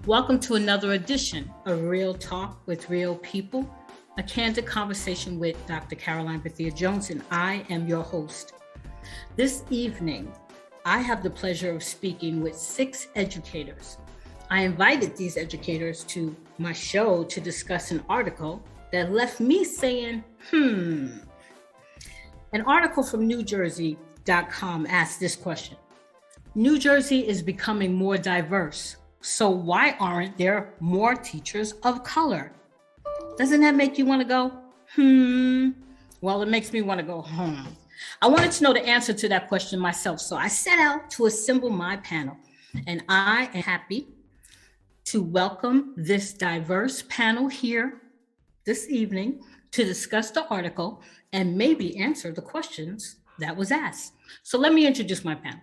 Welcome to another edition of Real Talk with Real People, a candid conversation with Dr. Caroline Bethea-Jones, and I am your host. This evening, I have the pleasure of speaking with 6 educators. I invited these educators to my show to discuss an article that left me saying, An article from NewJersey.com asked this question: New Jersey is becoming more diverse, so why aren't there more teachers of color? Doesn't that make you want to go, Well, it makes me want to go, I wanted to know the answer to that question myself, so I set out to assemble my panel, and I am happy to welcome this diverse panel here this evening to discuss the article and maybe answer the questions that was asked. So let me introduce my panel.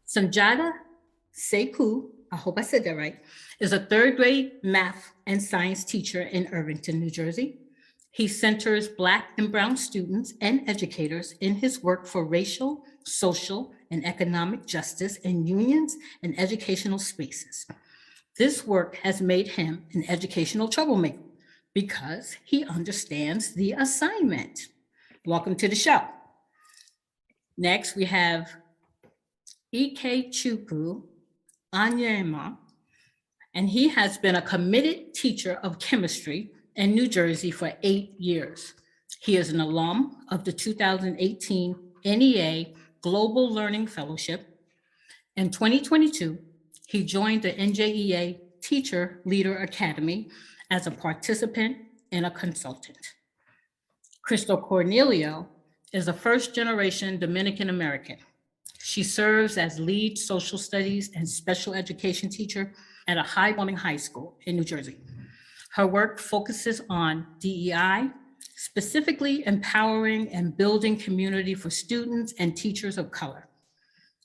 Sanjada Sekou, I hope I said that right, is a 3rd grade math and science teacher in Irvington, New Jersey. He centers Black and Brown students and educators in his work for racial, social, and economic justice in unions and educational spaces. This work has made him an educational troublemaker because he understands the assignment. Welcome to the show. Next, we have Ikechukwu Anyema, and he has been a committed teacher of chemistry in New Jersey for 8 years. He is an alum of the 2018 NEA Global Learning Fellowship. In 2022, he joined the NJEA Teacher Leader Academy as a participant and a consultant. Crystal Cornelio is a first-generation Dominican American. She serves as lead social studies and special education teacher at a high-performing high school in New Jersey. Her work focuses on DEI, specifically empowering and building community for students and teachers of color.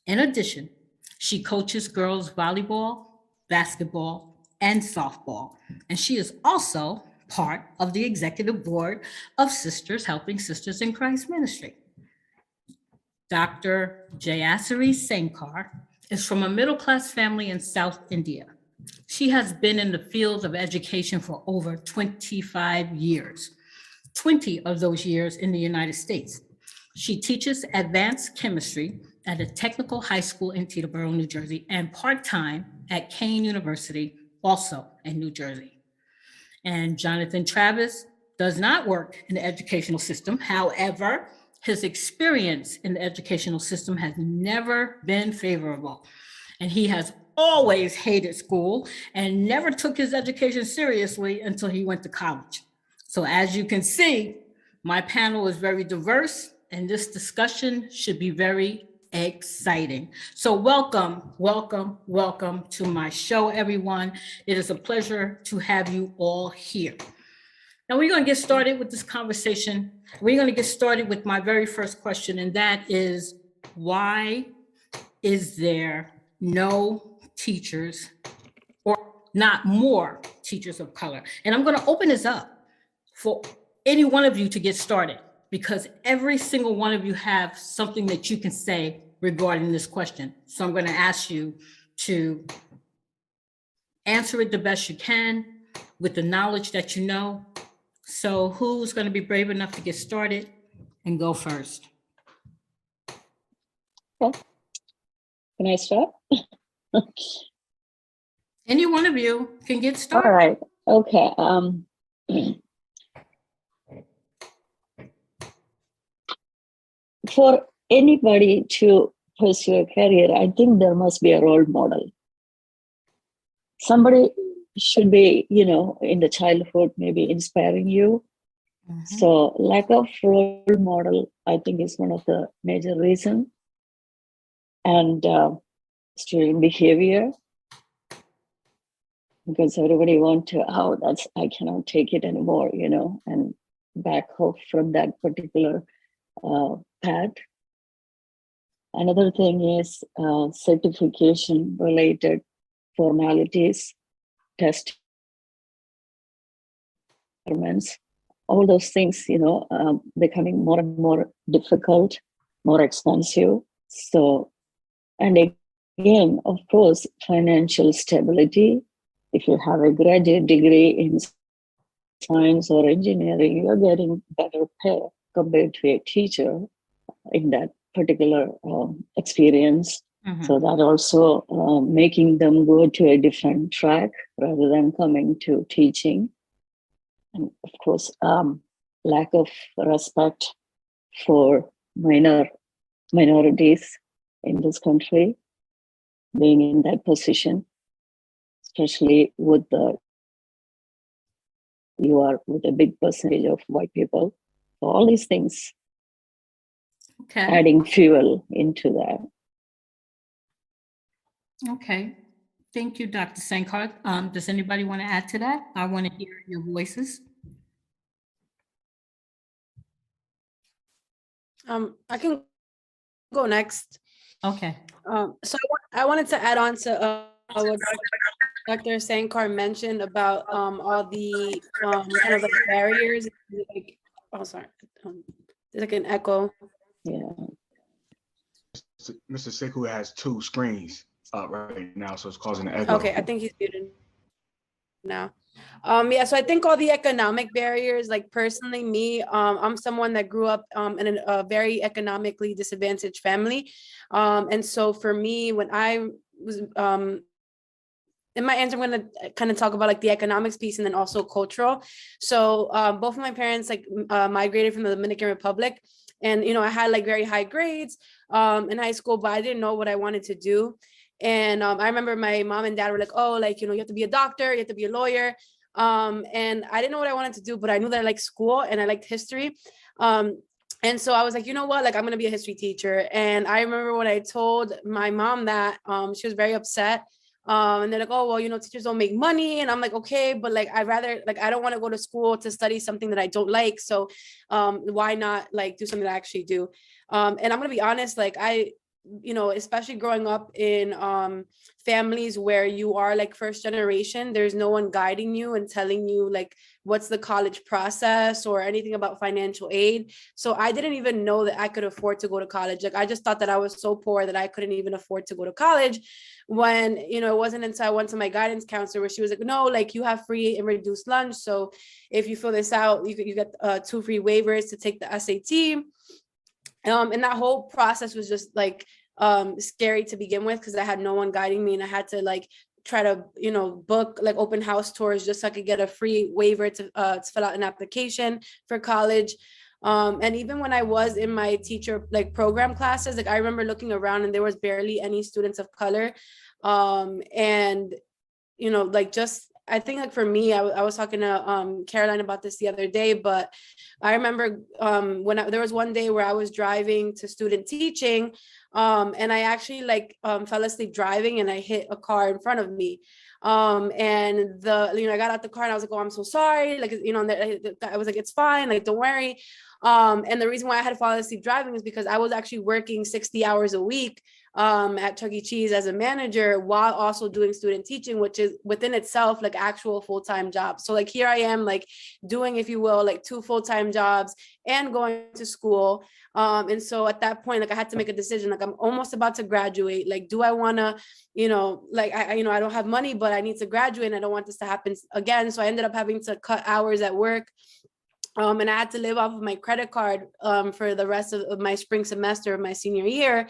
In addition, she coaches girls volleyball, basketball, and softball, and she is also part of the executive board of Sisters Helping Sisters in Christ Ministry. Dr. Jayasri Sankar is from a middle-class family in South India. She has been in the field of education for over 25 years, 20 of those years in the United States. She teaches advanced chemistry at a technical high school in Teterboro, New Jersey, and part-time at Kane University, also in New Jersey. And Jonathan Travis does not work in the educational system. However, his experience in the educational system has never been favorable, and he has always hated school and never took his education seriously until he went to college. So as you can see, my panel is very diverse, and this discussion should be very exciting. So welcome to my show, everyone. It is a pleasure to have you all here. Now we're going to get started with this conversation. We're going to get started with my very first question, and that is, why is there no teachers, or not more teachers of color? And I'm going to open this up for any one of you to get started, because every single one of you have something that you can say regarding this question. So I'm going to ask you to answer it the best you can with the knowledge that you know. So who's going to be brave enough to get started and go first? Okay. Can I start? Any one of you can get started. All right. Okay. For anybody to pursue a career, I think there must be a role model. Somebody should be, in the childhood, maybe inspiring you. Mm-hmm. So lack of role model, I think, is one of the major reasons. And student behavior, because everybody want to, I cannot take it anymore, and back off from that particular path. Another thing is certification related formalities, test requirements, all those things, becoming more and more difficult, more expensive. So, and again, of course, financial stability. If you have a graduate degree in science or engineering, you're getting better pay compared to a teacher in that particular experience. So that also making them go to a different track rather than coming to teaching. And of course, lack of respect for minorities in this country, being in that position, especially with you are with a big percentage of white people. So all these things adding fuel into that. Okay. Thank you, Dr. Sankar. Does anybody want to add to that? I want to hear your voices. I can go next. Okay. So I wanted to add on to what Dr. Sankar mentioned about all the kind of like barriers. Like, oh, sorry, there's like an echo. Yeah. Mr. Sekou has two screens up right now, so it's causing an echo. Okay, I think he's muted now. Yeah, so I think all the economic barriers, like personally me, I'm someone that grew up in a very economically disadvantaged family. And so for me, when I was in my answer, I'm going to kind of talk about like the economics piece and then also cultural. So both of my parents like migrated from the Dominican Republic. And, you know, I had like very high grades in high school, but I didn't know what I wanted to do. And I remember my mom and dad were like, oh, like, you know, you have to be a doctor, you have to be a lawyer. And I didn't know what I wanted to do, but I knew that I liked school and I liked history. And so I was like, you know what, like, I'm going to be a history teacher. And I remember when I told my mom that, she was very upset. And they're like, oh, well, you know, teachers don't make money. And I'm like, okay, but like, I don't want to go to school to study something that I don't like. So why not like do something that I actually do? And I'm going to be honest, like you know, especially growing up in families where you are like first generation, there's no one guiding you and telling you like what's the college process or anything about financial aid. So I didn't even know that I could afford to go to college. Like I just thought that I was so poor that I couldn't even afford to go to college, when, you know, it wasn't until I went to my guidance counselor where she was like, no, like you have free and reduced lunch. So if you fill this out, you get 2 free waivers to take the SAT. And that whole process was just like scary to begin with, because I had no one guiding me, and I had to like try to, you know, book like open house tours just so I could get a free waiver to fill out an application for college. And even when I was in my teacher like program classes, like I remember looking around and there was barely any students of color. And you know, like just I think like for me, I was talking to Caroline about this the other day, but I remember when there was one day where I was driving to student teaching, and I actually like fell asleep driving, and I hit a car in front of me. And I got out the car and I was like, oh, I'm so sorry. Like, you know, and I was like, it's fine. Like, don't worry. And the reason why I had to fall asleep driving is because I was actually working 60 hours a week at Chuck E. Cheese as a manager while also doing student teaching, which is within itself like actual full-time job. So like here I am like doing, if you will, like 2 full-time jobs and going to school. And so at that point, like I had to make a decision, like I'm almost about to graduate. Like, do I want to, you know, like I don't have money, but I need to graduate and I don't want this to happen again. So I ended up having to cut hours at work. And I had to live off of my credit card for the rest of my spring semester of my senior year,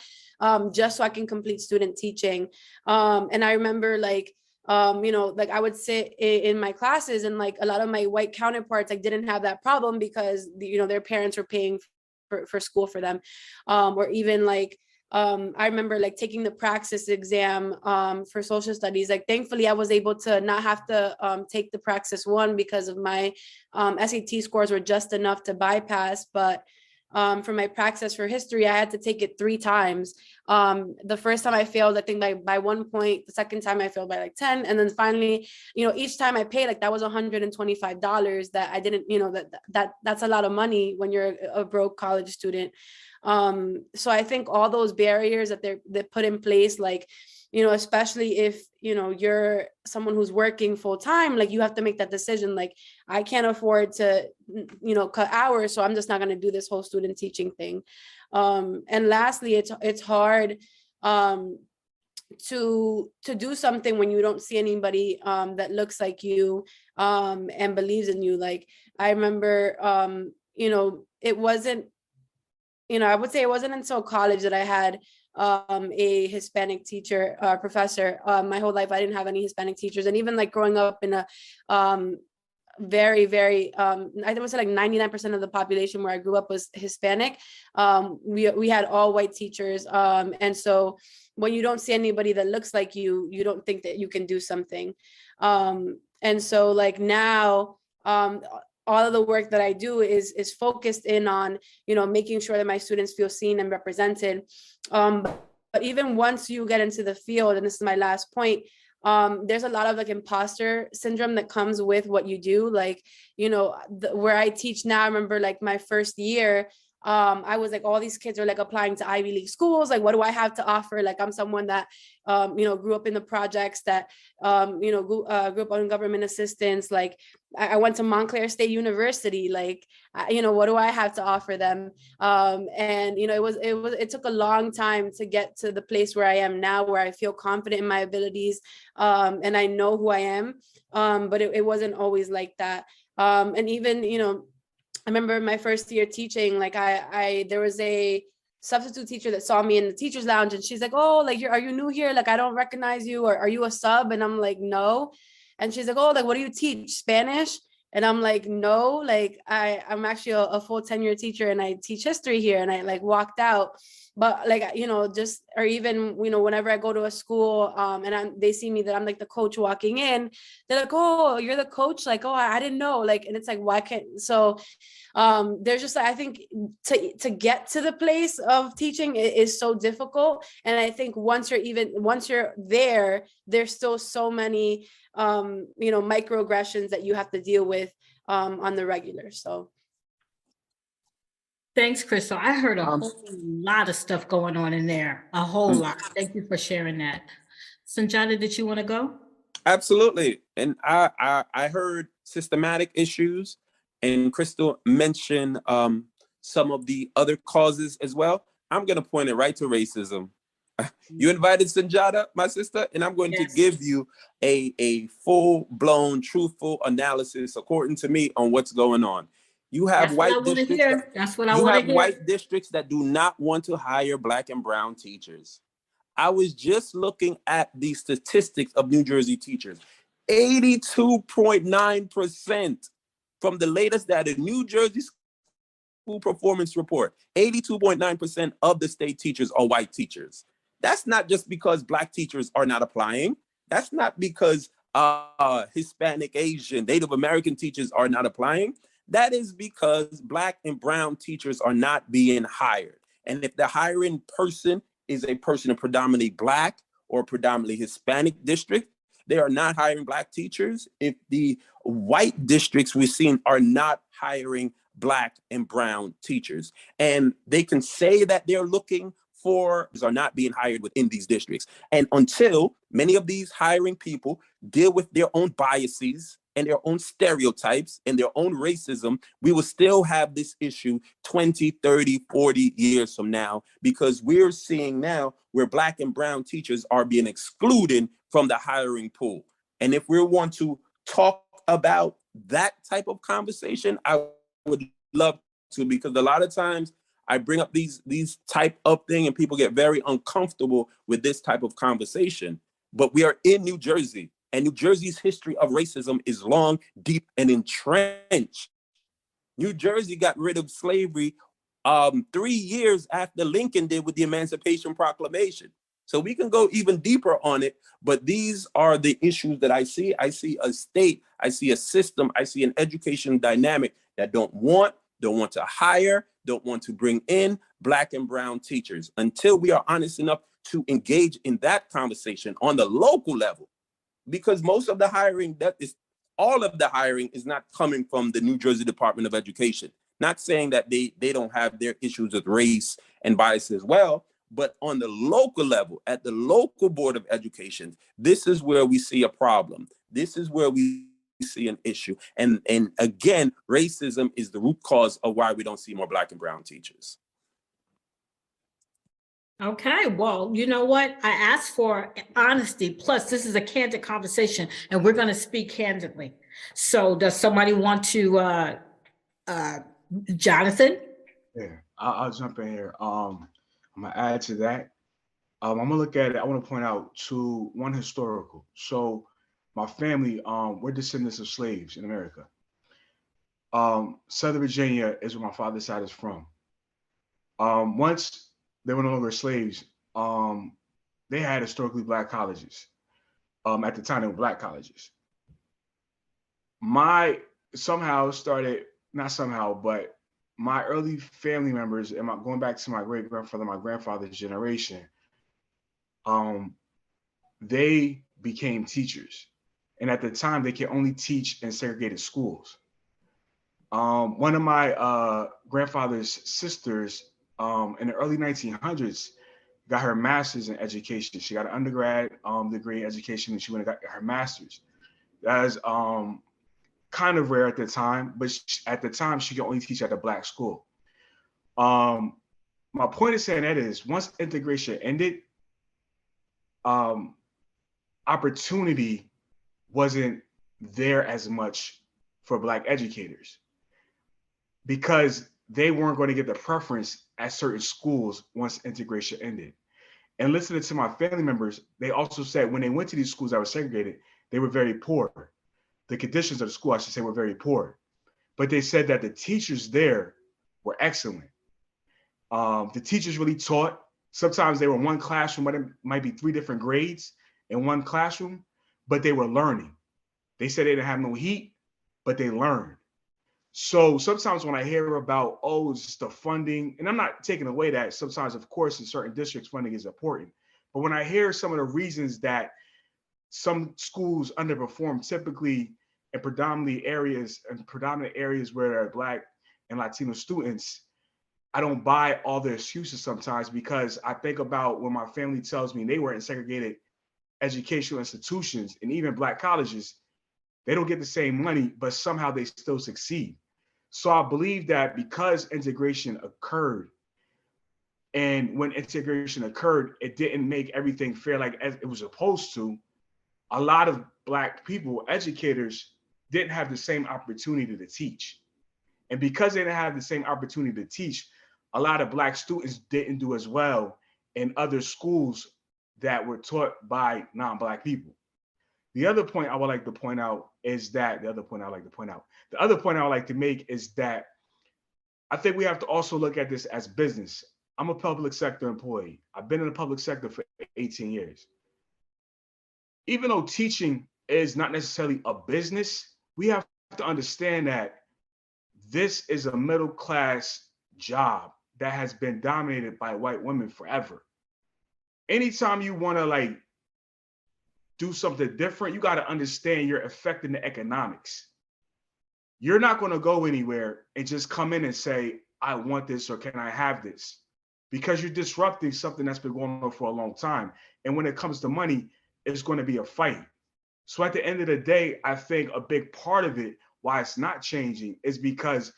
just so I can complete student teaching. And I remember like, you know, like I would sit in my classes, and like a lot of my white counterparts like didn't have that problem because, you know, their parents were paying for school for them. Or even like, I remember like taking the praxis exam for social studies. Like thankfully I was able to not have to take the praxis 1 because of my SAT scores were just enough to bypass. But for my praxis for history, I had to take it 3 times. The first time I failed, I think by 1 point. The second time I failed by like 10. And then finally, you know, each time I paid, like that was $125 that I didn't, you know, that's a lot of money when you're a broke college student. So I think all those barriers that they put in place, like, you know, especially if, you know, you're someone who's working full time, like you have to make that decision. Like, I can't afford to, you know, cut hours. So I'm just not going to do this whole student teaching thing. And lastly, it's hard to do something when you don't see anybody that looks like you and believes in you. Like I remember, it wasn't, I would say it wasn't until college that I had a Hispanic teacher, professor. My whole life I didn't have any Hispanic teachers, and even like growing up in a very, very, I would say like 99% of the population where I grew up was Hispanic. We had all white teachers, and so when you don't see anybody that looks like you don't think that you can do something. And so like now, all of the work that I do is focused in on, making sure that my students feel seen and represented. But even once you get into the field, and this is my last point, there's a lot of like imposter syndrome that comes with what you do. Like, where I teach now, I remember like my first year, I was like, all these kids are like applying to Ivy League schools. Like, what do I have to offer? Like, I'm someone that, grew up in the projects, that, grew up on government assistance. Like, I went to Montclair State University. Like, what do I have to offer them? And, it took a long time to get to the place where I am now, where I feel confident in my abilities, and I know who I am. But it wasn't always like that. And even, I remember my first year teaching, like there was a substitute teacher that saw me in the teacher's lounge, and she's like, oh, like, are you new here? Like, I don't recognize you. Or are you a sub? And I'm like, no. And she's like, oh, like, what do you teach? Spanish? And I'm like, no, like I'm actually a full tenure teacher, and I teach history here. And I like walked out. But like, just, or even, whenever I go to a school, and they see me that I'm like the coach walking in, they're like, oh, you're the coach? Like, oh, I didn't know. Like, and it's like, why can't, so there's just, I think to get to the place of teaching is so difficult. And I think once you're there, there's still so many, microaggressions that you have to deal with on the regular. So. Thanks, Crystal. I heard a whole lot of stuff going on in there, a whole lot. Thank you for sharing that. Sanjana, did you want to go? Absolutely. And I heard systematic issues, and Crystal mentioned some of the other causes as well. I'm going to point it right to racism. You invited Sanjana, my sister, and I'm going to give you a full-blown, truthful analysis, according to me, on what's going on. You have white districts that do not want to hire Black and brown teachers. I was just looking at the statistics of New Jersey teachers. 82.9% from the latest data, New Jersey School Performance Report, 82.9% of the state teachers are white teachers. That's not just because Black teachers are not applying. That's not because Hispanic, Asian, Native American teachers are not applying. That is because Black and brown teachers are not being hired. And if the hiring person is a person of predominantly Black or predominantly Hispanic district, they are not hiring Black teachers. If the white districts we've seen are not hiring Black and brown teachers, and they can say that they're looking for, are not being hired within these districts. And until many of these hiring people deal with their own biases and their own stereotypes and their own racism, we will still have this issue 20, 30, 40 years from now, because we're seeing now where Black and brown teachers are being excluded from the hiring pool. And if we want to talk about that type of conversation, I would love to, because a lot of times I bring up these type of thing and people get very uncomfortable with this type of conversation. But we are in New Jersey, and New Jersey's history of racism is long, deep, and entrenched. New Jersey got rid of slavery 3 years after Lincoln did with the Emancipation Proclamation. So we can go even deeper on it, but these are the issues that I see. I see a state, I see a system, I see an education dynamic that don't want to hire, don't want to bring in Black and brown teachers until we are honest enough to engage in that conversation on the local level. Because most of the hiring, all of the hiring is not coming from the New Jersey Department of Education. Not saying that they don't have their issues with race and bias as well, but on the local level, at the local Board of Education, this is where we see a problem. This is where we see an issue. And again, racism is the root cause of why we don't see more Black and brown teachers. Okay, well, you know what? I asked for honesty. Plus, this is a candid conversation, and we're going to speak candidly. So, does somebody want to, uh, Jonathan? Yeah, I'll jump in here. I'm gonna add to that. I'm gonna look at it. I want to point out one historical. So, my family, we're descendants of slaves in America. Southern Virginia is where my father's side is from. Once they were no longer slaves, they had historically black colleges. At the time, they were black colleges. My somehow started, not somehow, but my early family members and going back to my great grandfather, my grandfather's generation, um, they became teachers. And at the time, they could only teach in segregated schools. One of my grandfather's sisters in the early 1900s got her master's in education. She got an undergrad degree in education, and she went and got her master's. That is kind of rare at the time, but at the time she could only teach at a black school. My point is saying that is once integration ended, opportunity wasn't there as much for black educators because they weren't going to get the preference at certain schools once integration ended. And listening to my family members, they also said when they went to these schools that were segregated, they were very poor. The conditions of the school, I should say, were very poor. But they said that the teachers there were excellent. The teachers really taught. Sometimes they were in one classroom, but it might be 3 different grades in one classroom, but they were learning. They said they didn't have no heat, but they learned. So sometimes when I hear about, oh, it's just the funding, and I'm not taking away that sometimes, of course, in certain districts, funding is important. But when I hear some of the reasons that some schools underperform, typically in predominant areas where there are Black and Latino students, I don't buy all the excuses sometimes because I think about when my family tells me they were in segregated educational institutions and even Black colleges, they don't get the same money, but somehow they still succeed. So I believe that because integration occurred, and when integration occurred, it didn't make everything fair like as it was supposed to. A lot of Black people, educators, didn't have the same opportunity to teach. And because they didn't have the same opportunity to teach, a lot of Black students didn't do as well in other schools that were taught by non-Black people. The other point I would like to point out is that the other point I would like to make is that I think we have to also look at this as business. I'm a public sector employee. I've been in the public sector for 18 years. Even though teaching is not necessarily a business, we have to understand that this is a middle class job that has been dominated by white women forever. Anytime you want to like do something different, you got to understand you're affecting the economics. You're not going to go anywhere and just come in and say, I want this or can I have this? Because you're disrupting something that's been going on for a long time. And when it comes to money, it's going to be a fight. So at the end of the day, I think a big part of it, why it's not changing, is because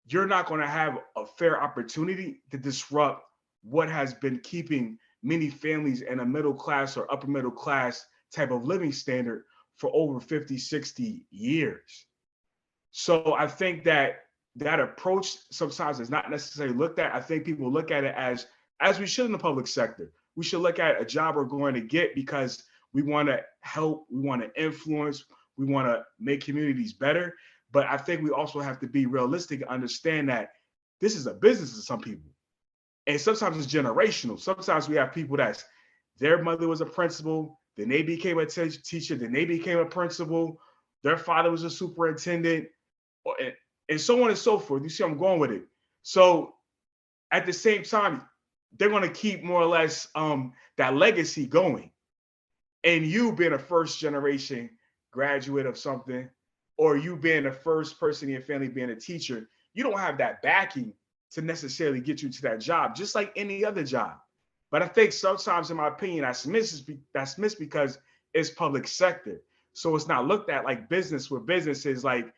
you're not going to have a fair opportunity to disrupt what has been keeping many families in a middle class or upper middle class type of living standard for over 50, 60 years. So I think that that approach sometimes is not necessarily looked at. I think people look at it as we should in the public sector. We should look at a job we're going to get because we want to help, we want to influence, we want to make communities better. But I think we also have to be realistic and understand that this is a business to some people. And sometimes it's generational. Sometimes we have people that's their mother was a principal, then they became a teacher, then they became a principal, their father was a superintendent, and so on and so forth. You see, I'm going with it. So at the same time, they're going to keep more or less that legacy going. And you being a first generation graduate of something, or you being the first person in your family being a teacher, you don't have that backing to necessarily get you to that job, just like any other job. But I think sometimes, in my opinion, that's missed because it's public sector. So it's not looked at like business, where business is like,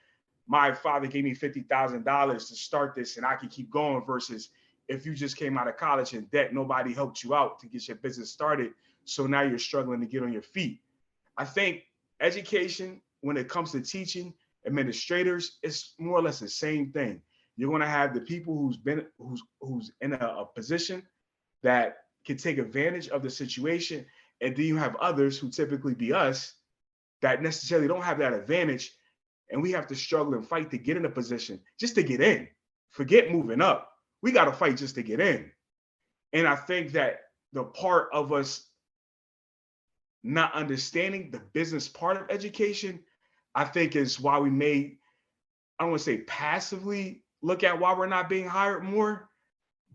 my father gave me $50,000 to start this and I can keep going, versus if you just came out of college in debt, nobody helped you out to get your business started. So now you're struggling to get on your feet. I think education, when it comes to teaching, administrators, it's more or less the same thing. You're going to have the people who's in a position that can take advantage of the situation, and then you have others who typically be us that necessarily don't have that advantage, and we have to struggle and fight to get in a position just to get in. Forget moving up. We got to fight just to get in. And I think that the part of us not understanding the business part of education, I think is why we may, I don't want to say passively look at why we're not being hired more,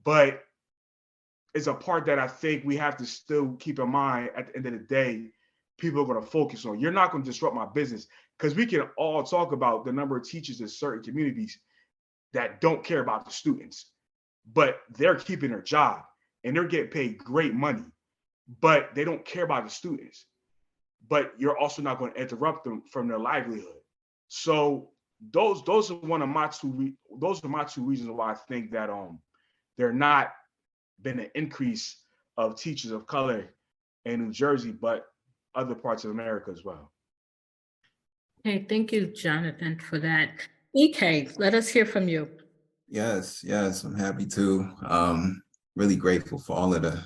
but it's a part that I think we have to still keep in mind. At the end of the day, people are going to focus on. You're not going to disrupt my business, because we can all talk about the number of teachers in certain communities that don't care about the students, but they're keeping their job and they're getting paid great money, but they don't care about the students. But you're also not going to interrupt them from their livelihood. So those are my two reasons why I think that there not been an increase of teachers of color in New Jersey, but other parts of America as well. Okay, thank you, Jonathan, for that. EK, let us hear from you. Yes, I'm happy to. Really grateful for all of the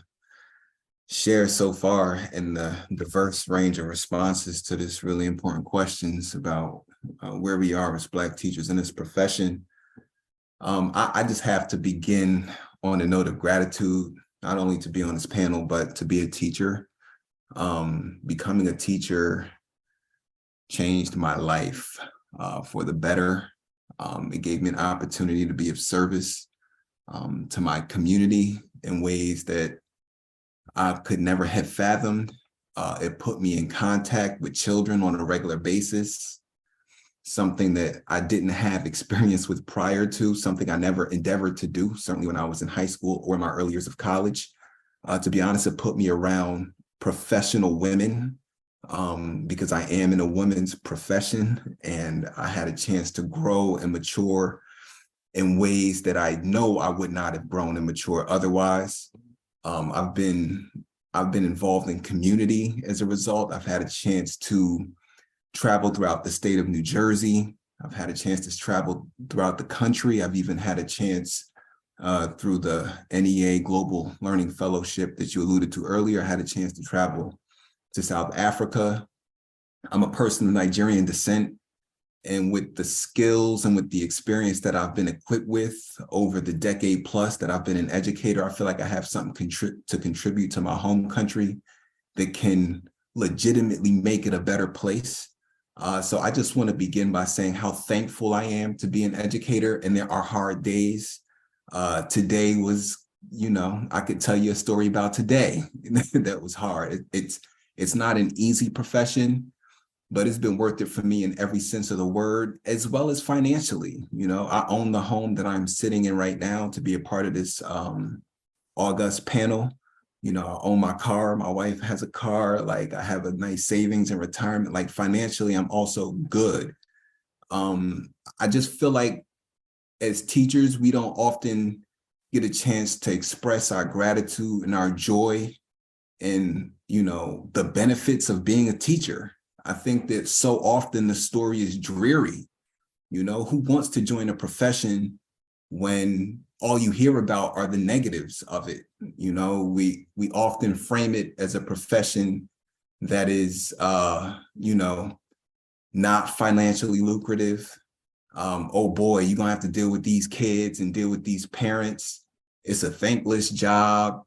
shares so far and the diverse range of responses to this really important questions about where we are as Black teachers in this profession. I just have to begin on a note of gratitude, not only to be on this panel, but to be a teacher. Becoming a teacher changed my life for the better. It gave me an opportunity to be of service to my community in ways that I could never have fathomed. It put me in contact with children on a regular basis, something that I didn't have experience with prior to, something I never endeavored to do, certainly when I was in high school or my early years of college. To be honest, it put me around professional women because I am in a women's profession, and I had a chance to grow and mature in ways that I know I would not have grown and matured otherwise. I've been involved in community as a result. I've had a chance to travel throughout the state of New Jersey. I've had a chance to travel throughout the country. I've even had a chance through the NEA Global Learning Fellowship that you alluded to earlier. I had a chance to travel to South Africa. I'm a person of Nigerian descent, and with the skills and with the experience that I've been equipped with over the decade plus that I've been an educator, I feel like I have something to contribute to my home country that can legitimately make it a better place. So I just want to begin by saying how thankful I am to be an educator, and there are hard days. Today was, I could tell you a story about today that was hard. It's not an easy profession, but it's been worth it for me in every sense of the word, as well as financially. I own the home that I'm sitting in right now to be a part of this august panel. I own my car. My wife has a car. Like, I have a nice savings and retirement. Like, financially, I'm also good. I just feel like as teachers, we don't often get a chance to express our gratitude and our joy and, the benefits of being a teacher. I think that so often the story is dreary. Who wants to join a profession when all you hear about are the negatives of it? We often frame it as a profession that is, not financially lucrative. Oh boy, you're gonna have to deal with these kids and deal with these parents. It's a thankless job.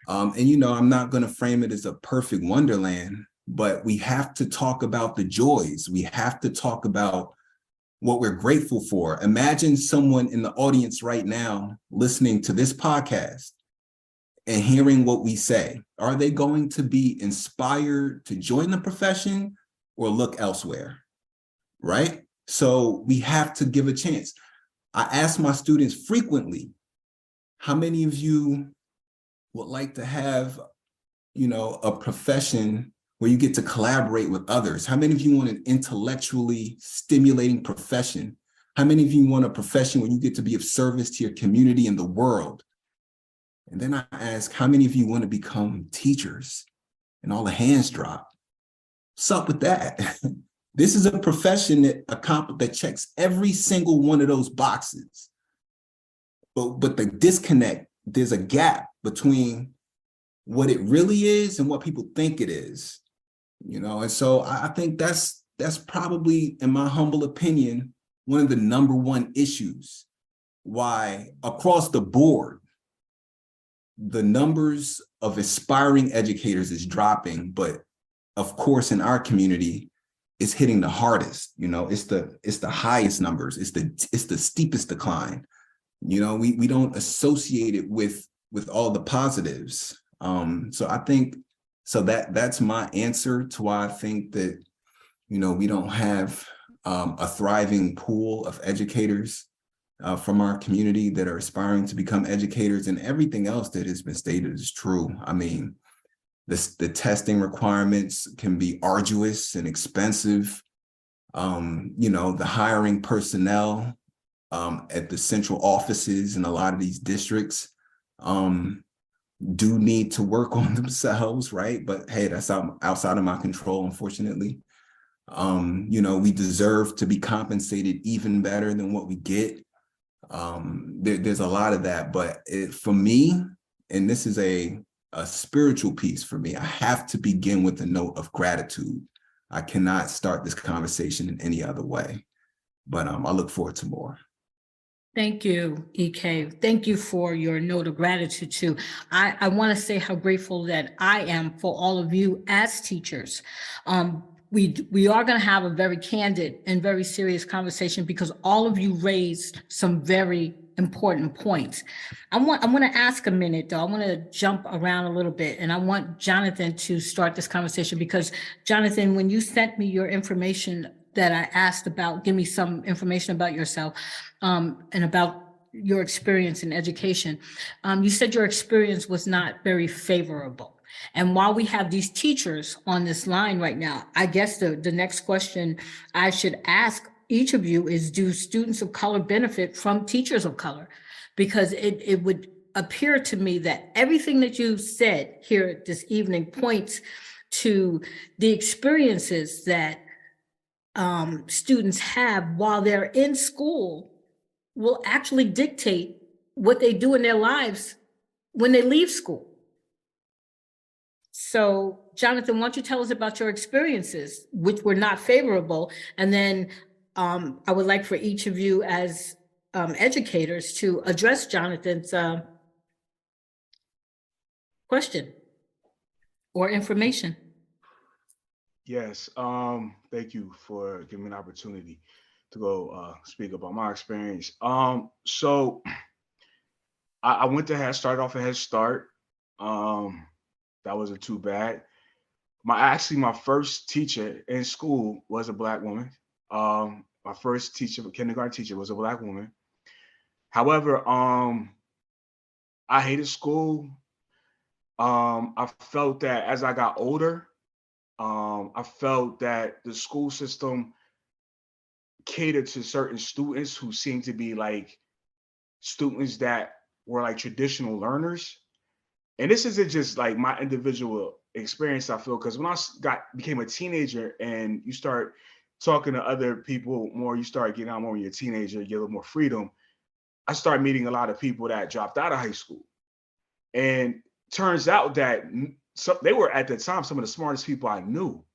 And I'm not gonna frame it as a perfect wonderland, but we have to talk about the joys. We have to talk about what we're grateful for. Imagine someone in the audience right now listening to this podcast and hearing what we say. Are they going to be inspired to join the profession or look elsewhere? Right? So we have to give a chance. I ask my students frequently, how many of you would like to have, a profession where you get to collaborate with others? How many of you want an intellectually stimulating profession? How many of you want a profession where you get to be of service to your community and the world? And then I ask, how many of you want to become teachers? And all the hands drop. What's up with that? This is a profession that checks every single one of those boxes. But the disconnect, there's a gap between what it really is and what people think it is. And so I think that's probably, in my humble opinion, one of the number one issues why across the board, the numbers of aspiring educators is dropping, but of course, in our community, it's hitting the hardest. It's the highest numbers. It's the steepest decline. We don't associate it with all the positives. So I think that's my answer to why I think that we don't have a thriving pool of educators from our community that are aspiring to become educators, and everything else that has been stated is true. I mean, the testing requirements can be arduous and expensive. The hiring personnel at the central offices in a lot of these districts do need to work on themselves, right? But hey, that's outside of my control, unfortunately. We deserve to be compensated even better than what we get. There's a lot of that, but for me, and this is a spiritual piece for me, I have to begin with a note of gratitude. I cannot start this conversation in any other way, but I look forward to more. Thank you, EK. Thank you for your note of gratitude too. I want to say how grateful that I am for all of you as teachers. We are going to have a very candid and very serious conversation because all of you raised some very important points. I want to ask a minute though. I want to jump around a little bit, and I want Jonathan to start this conversation because Jonathan, when you sent me your information that I asked about, give me some information about yourself and about your experience in education. You said your experience was not very favorable. And while we have these teachers on this line right now, I guess the next question I should ask each of you is, do students of color benefit from teachers of color? Because it would appear to me that everything that you said here this evening points to the experiences that students have while they're in school will actually dictate what they do in their lives when they leave school. So, Jonathan, why don't you tell us about your experiences, which were not favorable? And then I would like for each of you as educators to address Jonathan's question or information. Yes, thank you for giving me an opportunity to go speak about my experience. So I went to started off at Head Start. That wasn't too bad. My first teacher in school was a Black woman. My first teacher, kindergarten teacher, was a Black woman. However, I hated school. I felt that as I got older, I felt that the school system catered to certain students who seemed to be like students that were like traditional learners. And this isn't just like my individual experience, I feel, because when I became a teenager and you start talking to other people more, you start getting out more when you're a teenager, you get a little more freedom. I started meeting a lot of people that dropped out of high school. And turns out that they were at the time some of the smartest people I knew.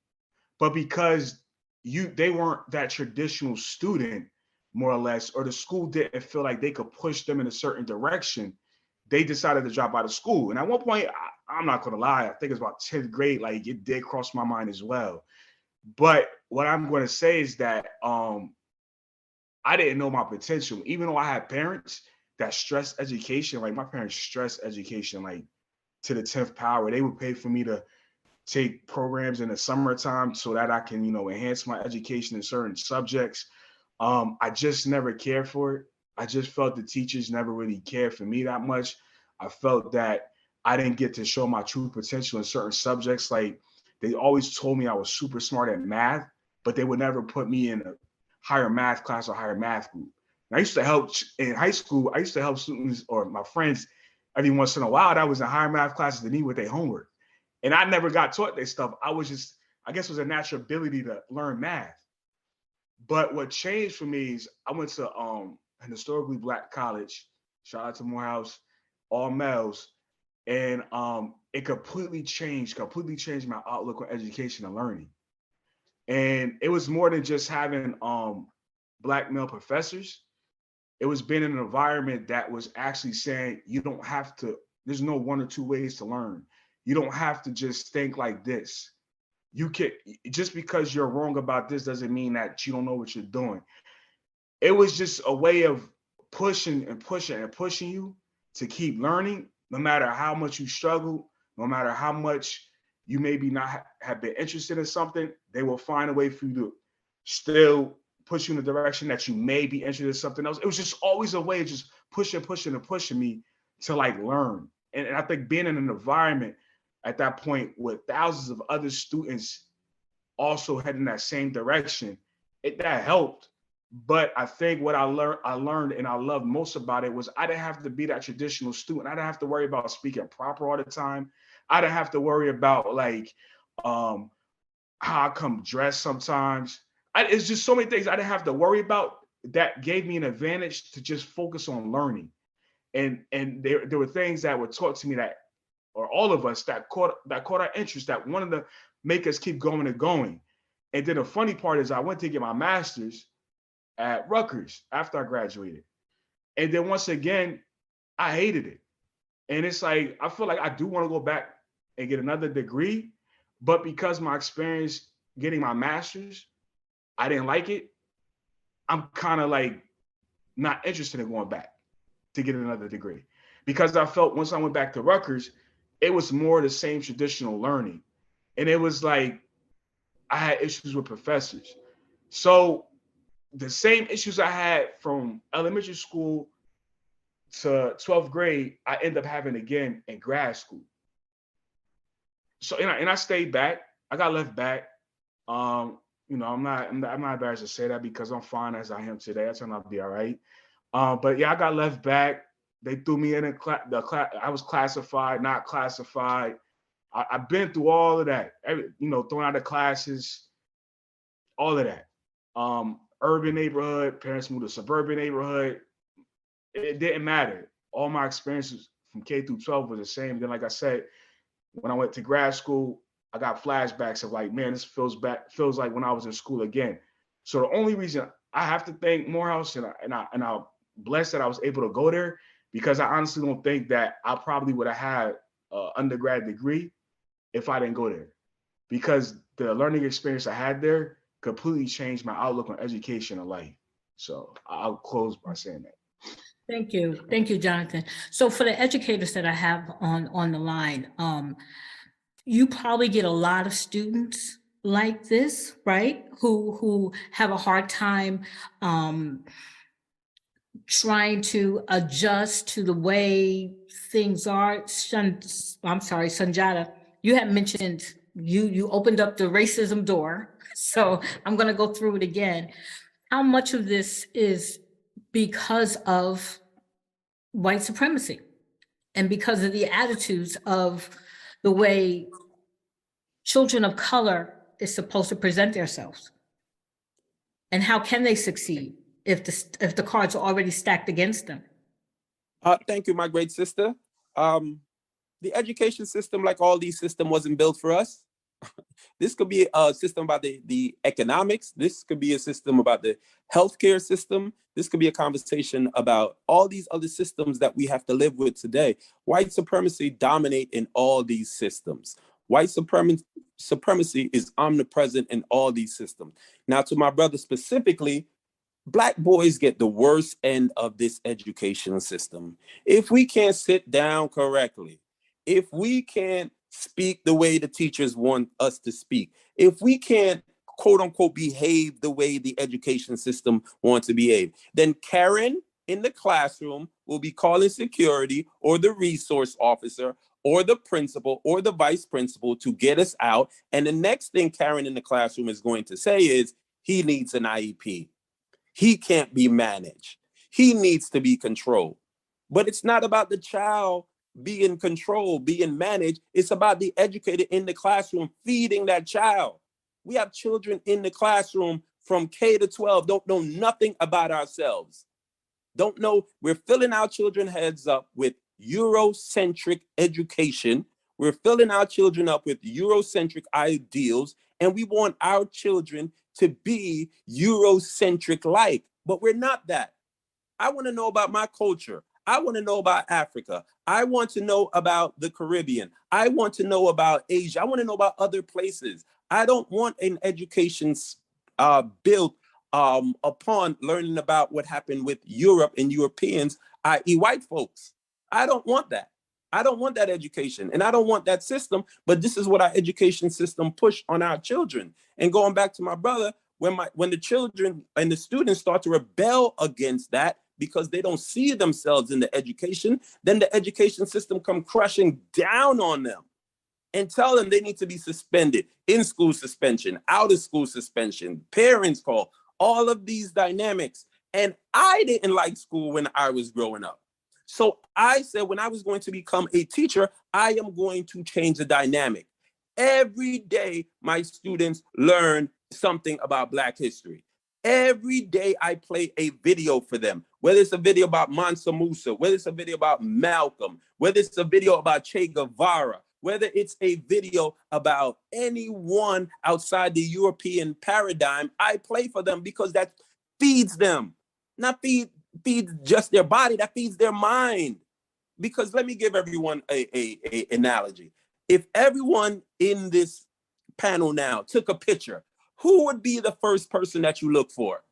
But because they weren't that traditional student, more or less, or the school didn't feel like they could push them in a certain direction, they decided to drop out of school. And at one point, I'm not gonna lie, I think it's about 10th grade, like it did cross my mind as well. But what I'm gonna say is that I didn't know my potential, even though I had parents that stressed education. Like my parents stressed education, like to the 10th power. They would pay for me to take programs in the summertime so that I can, enhance my education in certain subjects. I just never cared for it. I just felt the teachers never really cared for me that much. I felt that I didn't get to show my true potential in certain subjects. Like they always told me I was super smart at math, but they would never put me in a higher math class or higher math group. And I used to help in high school. I used to help students or my friends every once in a while that was in higher math classes than me with their homework. And I never got taught this stuff. I guess it was a natural ability to learn math. But what changed for me is I went to an historically Black college. Shout out to Morehouse, all males. And it completely changed my outlook on education and learning. And it was more than just having Black male professors. It was being in an environment that was actually saying you don't have to, there's no one or two ways to learn. You don't have to just think like this. You can, just because you're wrong about this doesn't mean that you don't know what you're doing. It was just a way of pushing you to keep learning, no matter how much you struggle, no matter how much you maybe not have been interested in something, they will find a way for you to still push you in the direction that you may be interested in something else. It was just always a way of just pushing me to like learn. And I think being in an environment at that point with thousands of other students also heading that same direction, that helped. But I think what I learned and I loved most about it was I didn't have to be that traditional student. I didn't have to worry about speaking proper all the time. I didn't have to worry about like how I come dressed sometimes. It's just so many things I didn't have to worry about that gave me an advantage to just focus on learning. And there were things that were taught to me that, or all of us, that caught our interest, that wanted to make us keep going and going. And then the funny part is I went to get my master's at Rutgers after I graduated. And then once again, I hated it. And it's like, I feel like I do want to go back and get another degree, but because my experience getting my master's, I didn't like it. I'm kind of like not interested in going back to get another degree, because I felt once I went back to Rutgers, it was more the same traditional learning. And it was like, I had issues with professors. So the same issues I had from elementary school to 12th grade, I end up having again in grad school. So, and I stayed back. I got left back. I'm not embarrassed to say that because I'm fine as I am today. I turned out to be all right. But yeah, I got left back. They threw me in the class. I was classified, not classified. I've been through all of that. Thrown out of classes, all of that. Urban neighborhood, parents moved to suburban neighborhood. It didn't matter. All my experiences from K through 12 were the same. Then, like I said, when I went to grad school, I got flashbacks of like, man, this feels like when I was in school again. So the only reason I have to thank Morehouse, and I'm blessed that I was able to go there, because I honestly don't think that I probably would have had an undergrad degree if I didn't go there, because the learning experience I had there completely changed my outlook on education and life. So I'll close by saying that. Thank you, Jonathan. So for the educators that I have on the line, you probably get a lot of students like this, right? Who have a hard time trying to adjust to the way things are. I'm sorry, Sanjata, you had mentioned you opened up the racism door. So I'm going to go through it again. How much of this is because of white supremacy and because of the attitudes of the way children of color is supposed to present themselves? And how can they succeed if the cards are already stacked against them? Thank you, my great sister. The education system, like all these systems, wasn't built for us. This could be a system about the economics. This could be a system about the healthcare system. This could be a conversation about all these other systems that we have to live with today. White supremacy dominate in all these systems. White supremacy is omnipresent in all these systems. Now, to my brother specifically, Black boys get the worst end of this education system. If we can't sit down correctly, if we can't speak the way the teachers want us to speak, if we can't, quote unquote, behave the way the education system wants to behave, then Karen in the classroom will be calling security or the resource officer or the principal or the vice principal to get us out. And the next thing Karen in the classroom is going to say is, he needs an IEP. He can't be managed. He needs to be controlled. But it's not about the child being controlled, being managed. It's about the educator in the classroom feeding that child. We have children in the classroom from K to 12, don't know nothing about ourselves. Don't know, we're filling our children's heads up with Eurocentric education. We're filling our children up with Eurocentric ideals, and we want our children to be Eurocentric like, but we're not that. I want to know about my culture. I want to know about Africa. I want to know about the Caribbean. I want to know about Asia. I want to know about other places. I don't want an education built upon learning about what happened with Europe and Europeans, i.e. white folks. I don't want that. I don't want that education, and I don't want that system, but this is what our education system pushed on our children. And going back to my brother, when the children and the students start to rebel against that because they don't see themselves in the education, then the education system come crushing down on them and tell them they need to be suspended, in-school suspension, out-of-school suspension, parents call, all of these dynamics. And I didn't like school when I was growing up. So I said, when I was going to become a teacher, I am going to change the dynamic. Every day, my students learn something about Black history. Every day I play a video for them, whether it's a video about Mansa Musa, whether it's a video about Malcolm, whether it's a video about Che Guevara, whether it's a video about anyone outside the European paradigm, I play for them because that feeds them, not feeds just their body, that feeds their mind. Because let me give everyone a analogy. If everyone in this panel now took a picture, who would be the first person that you look for?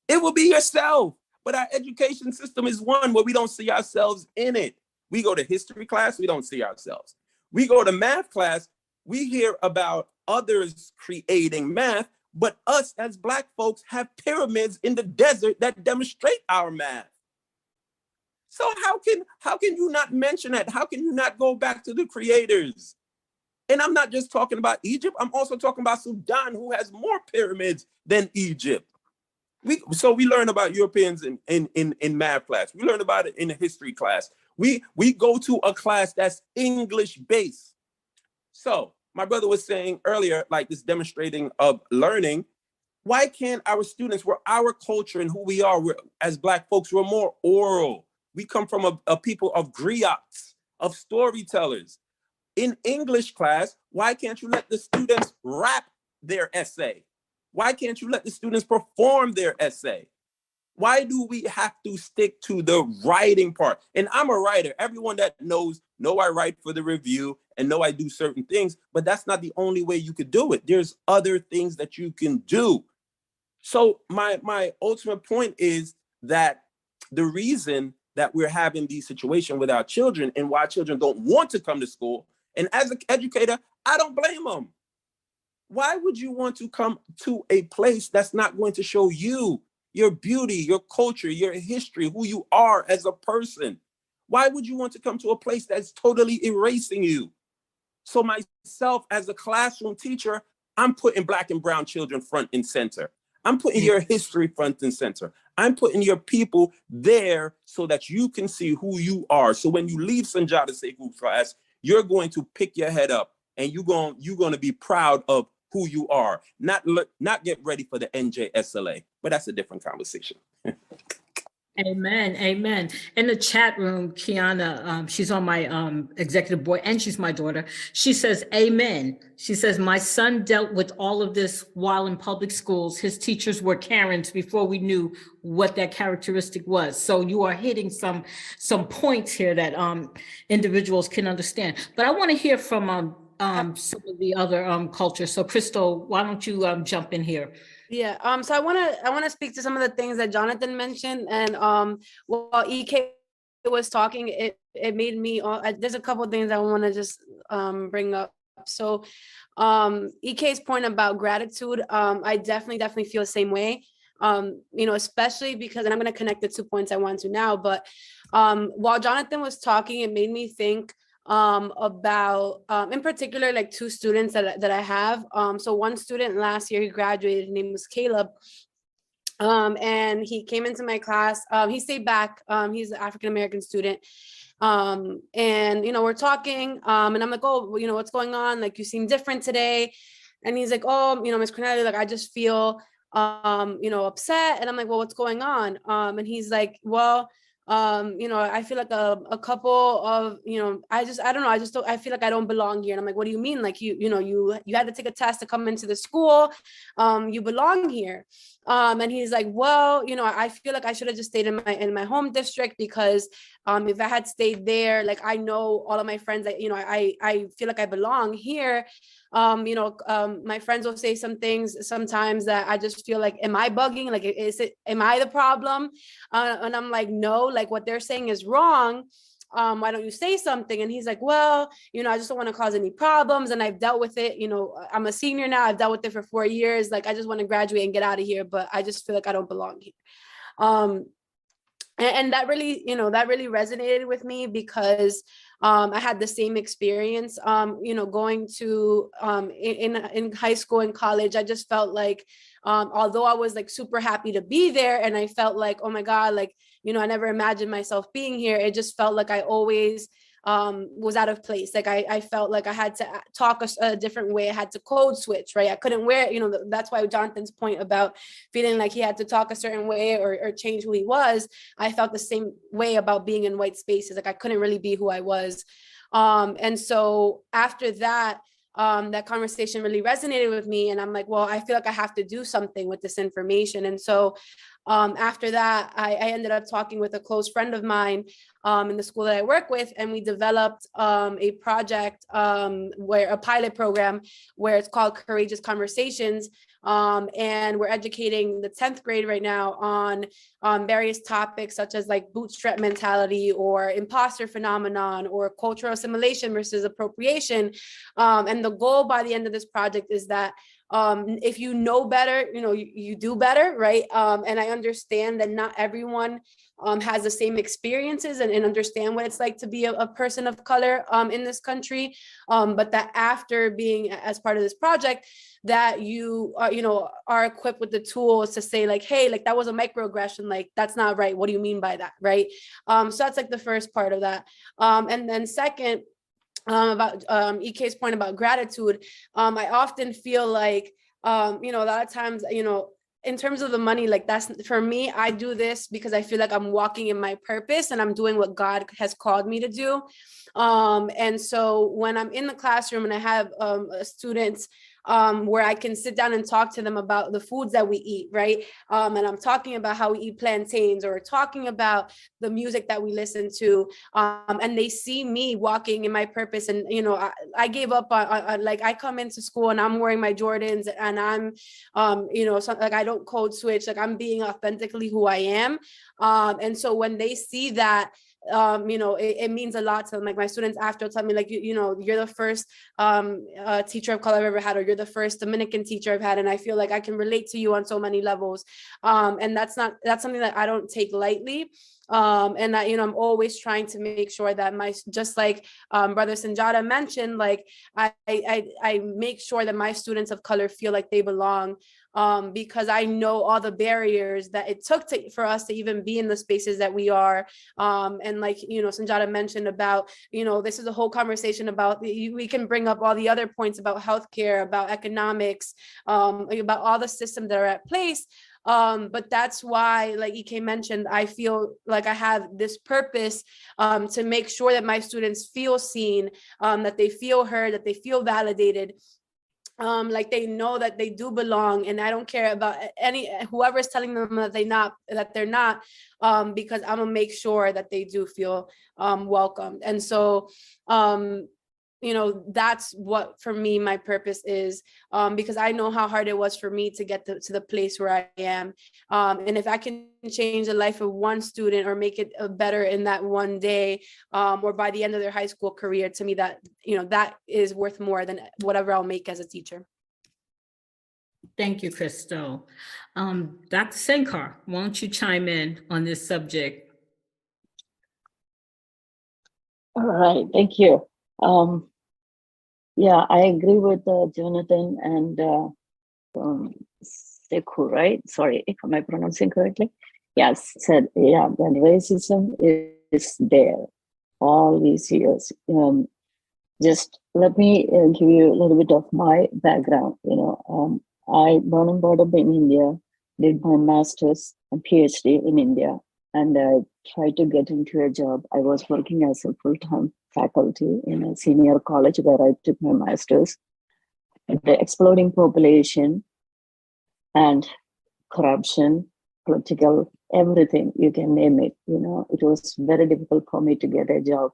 It will be yourself. But our education system is one where we don't see ourselves in it. We go to history class, we don't see ourselves. We go to math class, we hear about others creating math, but us as Black folks have pyramids in the desert that demonstrate our math. So how can you not mention that? How can you not go back to the creators? And I'm not just talking about Egypt, I'm also talking about Sudan, who has more pyramids than Egypt. So we learn about Europeans in math class. We learn about it in a history class. We go to a class that's English based. So my brother was saying earlier, like this demonstrating of learning, why can't our students, where our culture and who we are, as Black folks, we're more oral. We come from a people of griots, of storytellers. In English class, why can't you let the students rap their essay? Why can't you let the students perform their essay? Why do we have to stick to the writing part? And I'm a writer. Everyone that know I write for the review and know I do certain things, but that's not the only way you could do it. There's other things that you can do. So my ultimate point is that the reason that we're having these situations with our children and why children don't want to come to school, and as an educator, I don't blame them. Why would you want to come to a place that's not going to show you your beauty, your culture, your history, who you are as a person? Why would you want to come to a place that's totally erasing you? So myself as a classroom teacher, I'm putting Black and brown children front and center. I'm putting your history front and center. I'm putting your people there so that you can see who you are. So when you leave Sanjata Sekou class, you're going to pick your head up and you're going to be proud of who you are, not get ready for the NJSLA. But that's a different conversation. Amen. Amen. In the chat room, Kiana, she's on my executive board and she's my daughter. She says, amen. She says, my son dealt with all of this while in public schools. His teachers were Karens before we knew what that characteristic was. So you are hitting some points here that individuals can understand. But I want to hear from some of the other cultures. So Crystal, why don't you jump in here? Yeah, so I wanna speak to some of the things that Jonathan mentioned, and while EK was talking, it made me. There's a couple of things I want to just bring up. So, EK's point about gratitude, I definitely feel the same way. Especially because, and I'm gonna connect the 2 points I want to now. But while Jonathan was talking, it made me think about in particular like 2 students that I have. So one student last year, he graduated, his name was Caleb, and he came into my class. He stayed back. He's an African-American student, And, we're talking, and I'm like, oh, what's going on? Like, you seem different today. And he's like, oh, Miss Cornelia, like, I just feel, upset. And I'm like, well, what's going on? And he's like, well, I feel like a couple of, I don't know. I feel like I don't belong here. And I'm like, what do you mean? Like, you had to take a test to come into the school. You belong here. And he's like, well, I feel like I should have just stayed in my home district, because if I had stayed there, like, I know all of my friends that, I feel like I belong here. My friends will say some things sometimes that I just feel like, am I bugging? Like, am I the problem? And I'm like, no, like, what they're saying is wrong. Why don't you say something? And he's like, well, I just don't want to cause any problems. And I've dealt with it. I'm a senior now. I've dealt with it for 4 years. Like, I just want to graduate and get out of here, but I just feel like I don't belong here. And that really, that really resonated with me, because I had the same experience, going to in high school and college. I just felt like, although I was like super happy to be there, and I felt like, oh my God, like, I never imagined myself being here. It just felt like I always was out of place. Like, I felt like I had to talk a different way. I had to code switch, right? I couldn't wear, that's why Jonathan's point about feeling like he had to talk a certain way or change who he was. I felt the same way about being in white spaces. Like, I couldn't really be who I was. And so after that, that conversation really resonated with me. And I'm like, well, I feel like I have to do something with this information. And so after that, I ended up talking with a close friend of mine in the school that I work with, and we developed a project, where a pilot program where it's called Courageous Conversations. And we're educating the 10th grade right now on various topics such as like bootstrap mentality or imposter phenomenon or cultural assimilation versus appropriation. And the goal by the end of this project is that if you know better, you do better, right? And I understand that not everyone has the same experiences and understand what it's like to be a person of color in this country. But that after being as part of this project, that you are equipped with the tools to say like, hey, like, that was a microaggression, like, that's not right. What do you mean by that, right? So that's like the first part of that. And then second, about EK's point about gratitude, I often feel like, a lot of times, in terms of the money, like, that's for me, I do this because I feel like I'm walking in my purpose and I'm doing what God has called me to do. And so when I'm in the classroom and I have students where I can sit down and talk to them about the foods that we eat, right? And I'm talking about how we eat plantains, or talking about the music that we listen to, and they see me walking in my purpose. And I gave up on like, I come into school and I'm wearing my Jordans, and I'm like, I don't code switch, like, I'm being authentically who I am. And so when they see that, it means a lot to them. Like, my students after tell me like, you're the first teacher of color I've ever had, or you're the first Dominican teacher I've had, and I feel like I can relate to you on so many levels. And that's something that I don't take lightly. And that, I'm always trying to make sure that just like Brother Sanjata mentioned, like, I make sure that my students of color feel like they belong, because I know all the barriers that it took for us to even be in the spaces that we are. And like, Sanjata mentioned about, this is a whole conversation about, we can bring up all the other points about healthcare, about economics, about all the systems that are at place. But that's why, like EK mentioned, I feel like I have this purpose to make sure that my students feel seen, that they feel heard, that they feel validated, like they know that they do belong. And I don't care about whoever's telling them that they're not, because I'm gonna make sure that they do feel welcomed. And so that's what for me my purpose is, because I know how hard it was for me to get to the place where I am, and if I can change the life of one student or make it better in that one day, or by the end of their high school career, to me that that is worth more than whatever I'll make as a teacher. Thank you, Crystal. Dr. Senkar, why don't you chime in on this subject? All right, thank you. Yeah, I agree with Jonathan and Sekhu, right? Sorry, am I pronouncing correctly? Yes, said, yeah, when racism is there, all these years. Just let me give you a little bit of my background. I born and brought up in India, did my master's and PhD in India, and I tried to get into a job. I was working as a full-time faculty in a senior college where I took my master's. The exploding population and corruption, political, everything, you can name it. It was very difficult for me to get a job.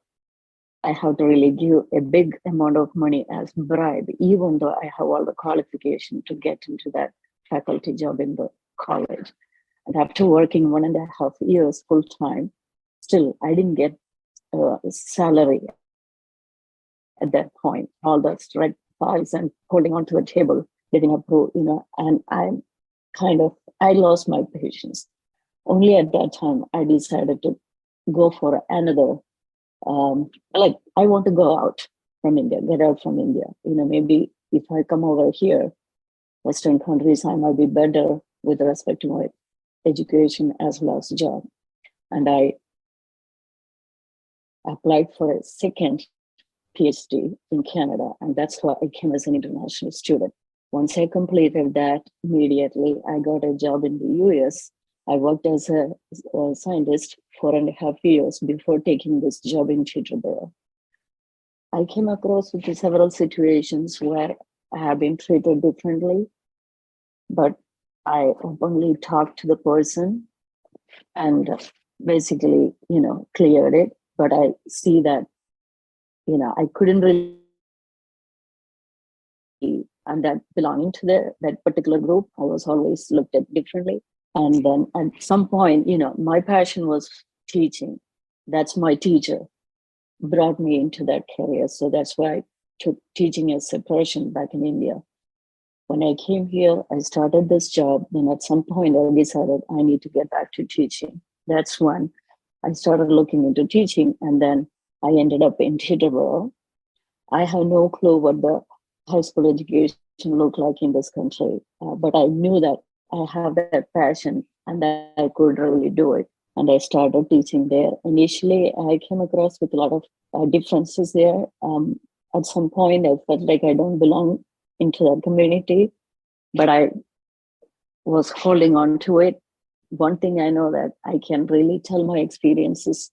I have to really give a big amount of money as bribe, even though I have all the qualification to get into that faculty job in the college. And after working 1.5 years full time, still I didn't get a salary at that point. All the red files and holding onto the table, getting approved, and I lost my patience. Only at that time I decided to go for another. I want to go out from India, get out from India. Maybe if I come over here, Western countries, I might be better with respect to my education as well as job. And I applied for a second PhD in Canada, and that's why I came as an international student. Once I completed that, immediately I got a job in the US. I worked as a scientist 4.5 years before taking this job in Peterborough. I came across with several situations where I have been treated differently, but I openly talked to the person and basically, cleared it. But I see that, I couldn't really, and that belonging to that particular group, I was always looked at differently. And then at some point, my passion was teaching. That's my teacher brought me into that career. So that's why I took teaching as a passion back in India. When I came here, I started this job. Then at some point, I decided I need to get back to teaching. That's when I started looking into teaching. And then I ended up in Peterborough. I have no clue what the high school education looked like in this country, but I knew that I have that passion and that I could really do it. And I started teaching there. Initially, I came across with a lot of differences there. At some point, I felt like I don't belong into that community, but I was holding on to it. One thing I know that I can really tell my experiences,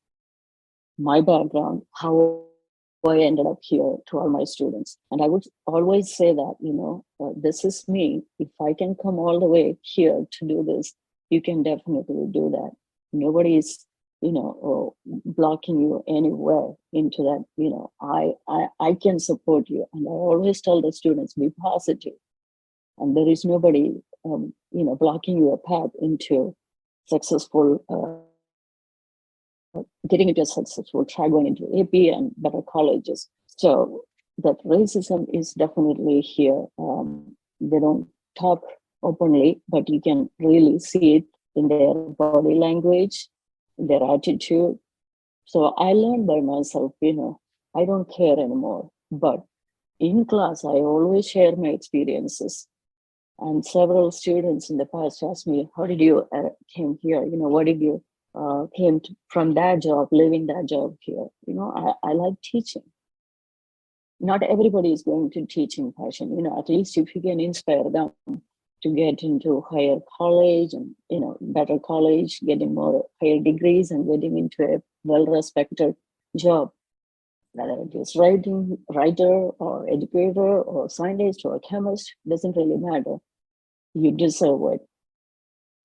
my background, how I ended up here to all my students. And I would always say that, this is me. If I can come all the way here to do this, you can definitely do that. Nobody is, blocking you anywhere into that. I can support you. And I always tell the students, be positive. And there is nobody, blocking you a path into successful, getting into a successful track, going into AP and better colleges. So that racism is definitely here. They don't talk openly, but you can really see it in their body language, their attitude. So I learned by myself, I don't care anymore. But in class, I always share my experiences. And several students in the past asked me, how did you came here? What did you came from that job, leaving that job here? I like teaching. Not everybody is going to teaching passion. At least if you can inspire them to get into higher college and, better college, getting more higher degrees and getting into a well-respected job, whether it is writer or educator or scientist or chemist, doesn't really matter. You deserve it.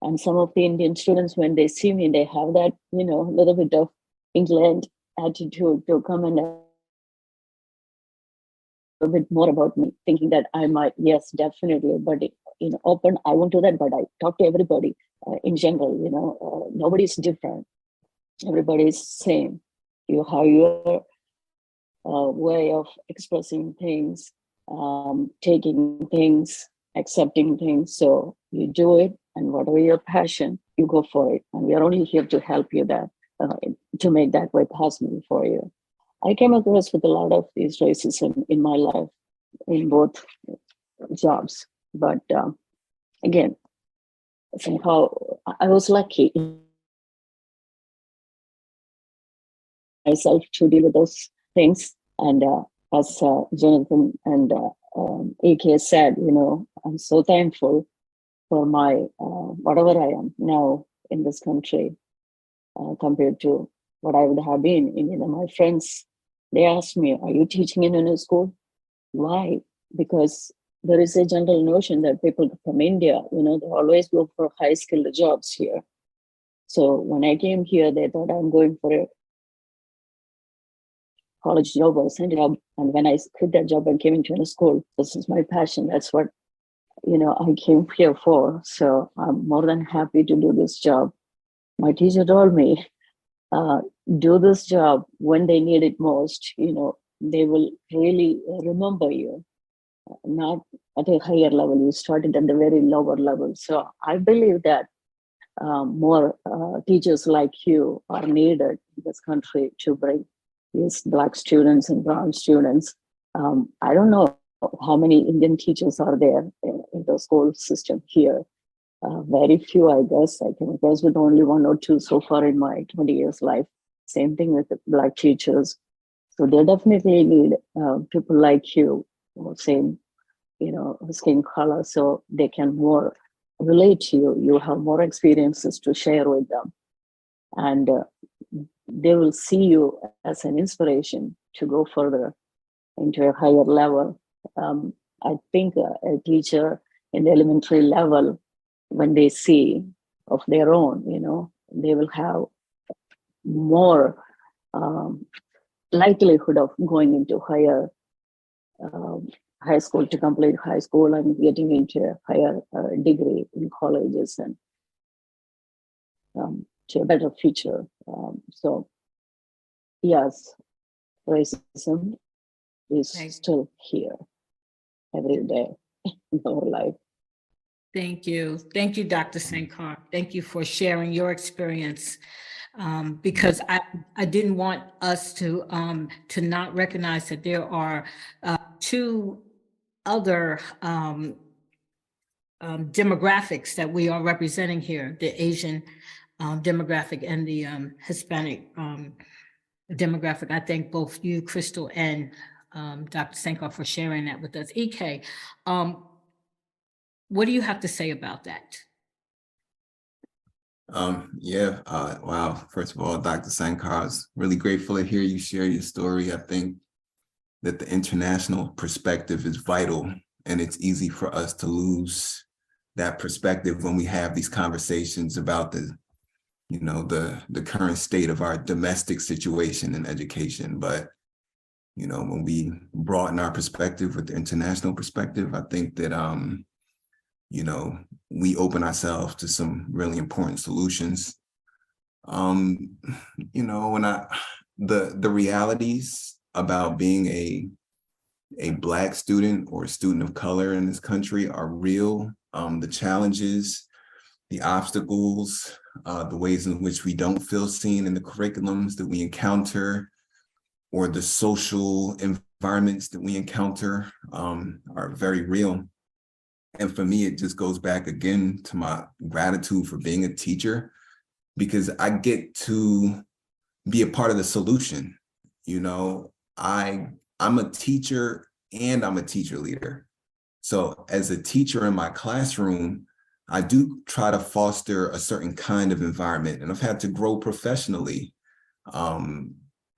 And some of the Indian students, when they see me, they have that, little bit of England attitude to come and a bit more about me, thinking that I might, yes, definitely, but open, I won't do that, but I talk to everybody in general, nobody's different. Everybody's same. You have your way of expressing things, taking things, accepting things. So you do it, and whatever your passion, you go for it. And we are only here to help you to make that way possible for you. I came across with a lot of this racism in my life, in both jobs. But again, somehow I was lucky in myself to deal with those things. And as Jonathan and AK said, I'm so thankful for my whatever I am now in this country compared to what I would have been in my friends. They asked me, "Are you teaching in a school?" Why? Because there is a general notion that people from India, they always go for high skilled jobs here. So when I came here, they thought I'm going for a college job or a job. And when I quit that job and came into a school, this is my passion. That's what, I came here for. So I'm more than happy to do this job. My teacher told me, do this job when they need it most. They will really remember you, not at a higher level. You started at the very lower level. So I believe that more teachers like you are needed in this country to bring these Black students and brown students. I don't know how many Indian teachers are there in the school system here. Very few, I guess. I came across with only one or two so far in my 20 years life. Same thing with the Black teachers. So they definitely need people like you, same, skin color, so they can more relate to you. You have more experiences to share with them. And they will see you as an inspiration to go further into a higher level. I think a teacher in the elementary level, when they see of their own, they will have more likelihood of going into high school, to complete high school and getting into a higher degree in colleges and to a better future. So yes, racism is still here every day in our life. Thank you. Thank you, Dr. Sankar. Thank you for sharing your experience. Because I didn't want us to not recognize that there are two other demographics that we are representing here, the Asian demographic and the Hispanic demographic. I thank both you, Crystal, and Dr. Sankar for sharing that with us. EK, what do you have to say about that? Wow. First of all, Dr. Sankar, I was really grateful to hear you share your story. I think that the international perspective is vital, and it's easy for us to lose that perspective when we have these conversations about the current state of our domestic situation in education. But, when we broaden our perspective with the international perspective, I think that, we open ourselves to some really important solutions. When the realities about being a Black student or a student of color in this country are real. The challenges, the obstacles, the ways in which we don't feel seen in the curriculums that we encounter, or the social environments that we encounter are very real. And for me, it just goes back again to my gratitude for being a teacher, because I get to be a part of the solution. I'm a teacher and I'm a teacher leader. So as a teacher in my classroom, I do try to foster a certain kind of environment, and I've had to grow professionally.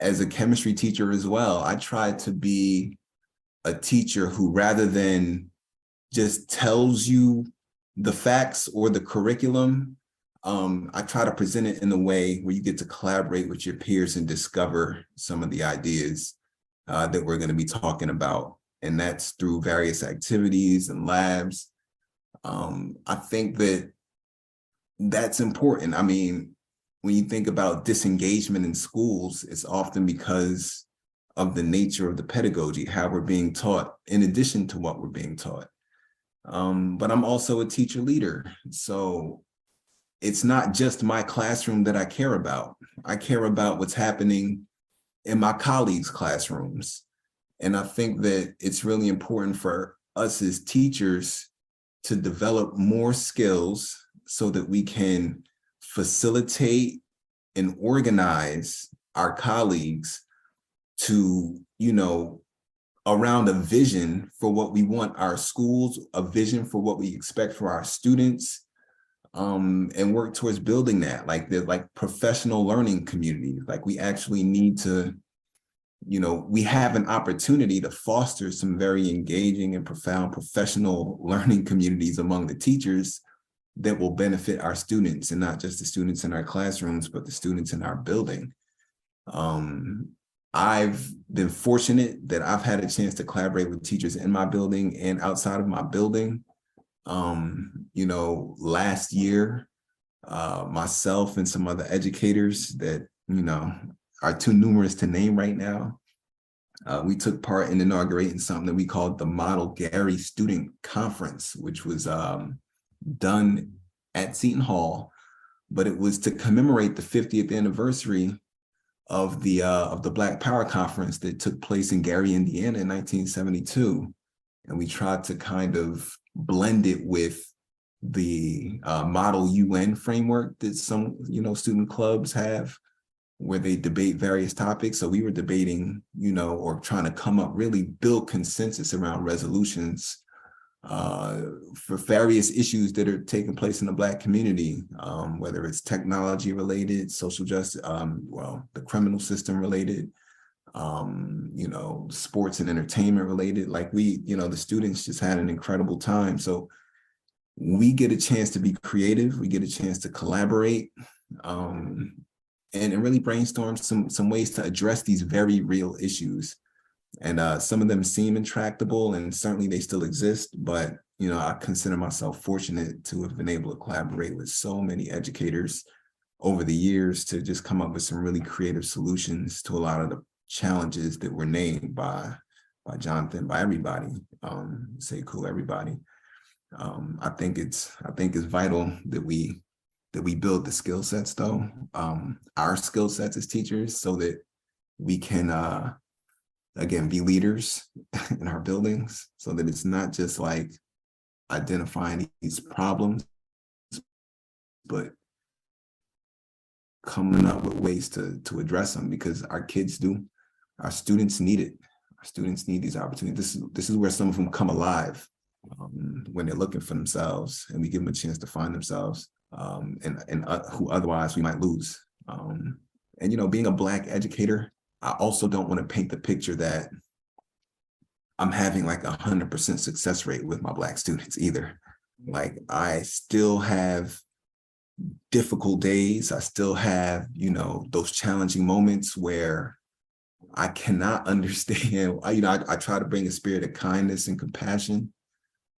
As a chemistry teacher as well, I try to be a teacher who, rather than just tells you the facts or the curriculum, I try to present it in a way where you get to collaborate with your peers and discover some of the ideas that we're going to be talking about. And that's through various activities and labs. I think that's important. I mean, when you think about disengagement in schools, it's often because of the nature of the pedagogy, how we're being taught, in addition to what we're being taught. But I'm also a teacher leader. So it's not just my classroom that I care about. I care about what's happening in my colleagues' classrooms. And I think that it's really important for us as teachers to develop more skills so that we can facilitate and organize our colleagues to, around a vision for what we want our schools, a vision for what we expect for our students, and work towards building that, like the professional learning community. Like we actually need to, we have an opportunity to foster some very engaging and profound professional learning communities among the teachers that will benefit our students, and not just the students in our classrooms, but the students in our building. I've been fortunate that I've had a chance to collaborate with teachers in my building and outside of my building. Last year, myself and some other educators that, are too numerous to name right now, we took part in inaugurating something that we called the Model Gary Student Conference, which was done at Seton Hall, but it was to commemorate the 50th anniversary of the Black Power Conference that took place in Gary, Indiana in 1972. And we tried to kind of blend it with the model UN framework that some, student clubs have, where they debate various topics. So we were debating, or trying to come up, really build consensus around resolutions for various issues that are taking place in the Black community, whether it's technology related, social justice, the criminal system related, sports and entertainment related. Like the students just had an incredible time. So we get a chance to be creative, we get a chance to collaborate, and really brainstorm some ways to address these very real issues. And some of them seem intractable, and certainly they still exist, but I consider myself fortunate to have been able to collaborate with so many educators over the years to just come up with some really creative solutions to a lot of the challenges that were named by Jonathan, by everybody, Sekou, everybody. I think it's vital that we build the skill sets, though, our skill sets as teachers, so that we can again, be leaders in our buildings, so that it's not just like identifying these problems, but coming up with ways to address them, because our kids do, our students need it. Our students need these opportunities. This is where some of them come alive, when they're looking for themselves, and we give them a chance to find themselves, and who otherwise we might lose. And being a Black educator, I also don't want to paint the picture that I'm having like 100% success rate with my Black students either. Like I still have difficult days. I still have, those challenging moments where I cannot understand. I try to bring a spirit of kindness and compassion,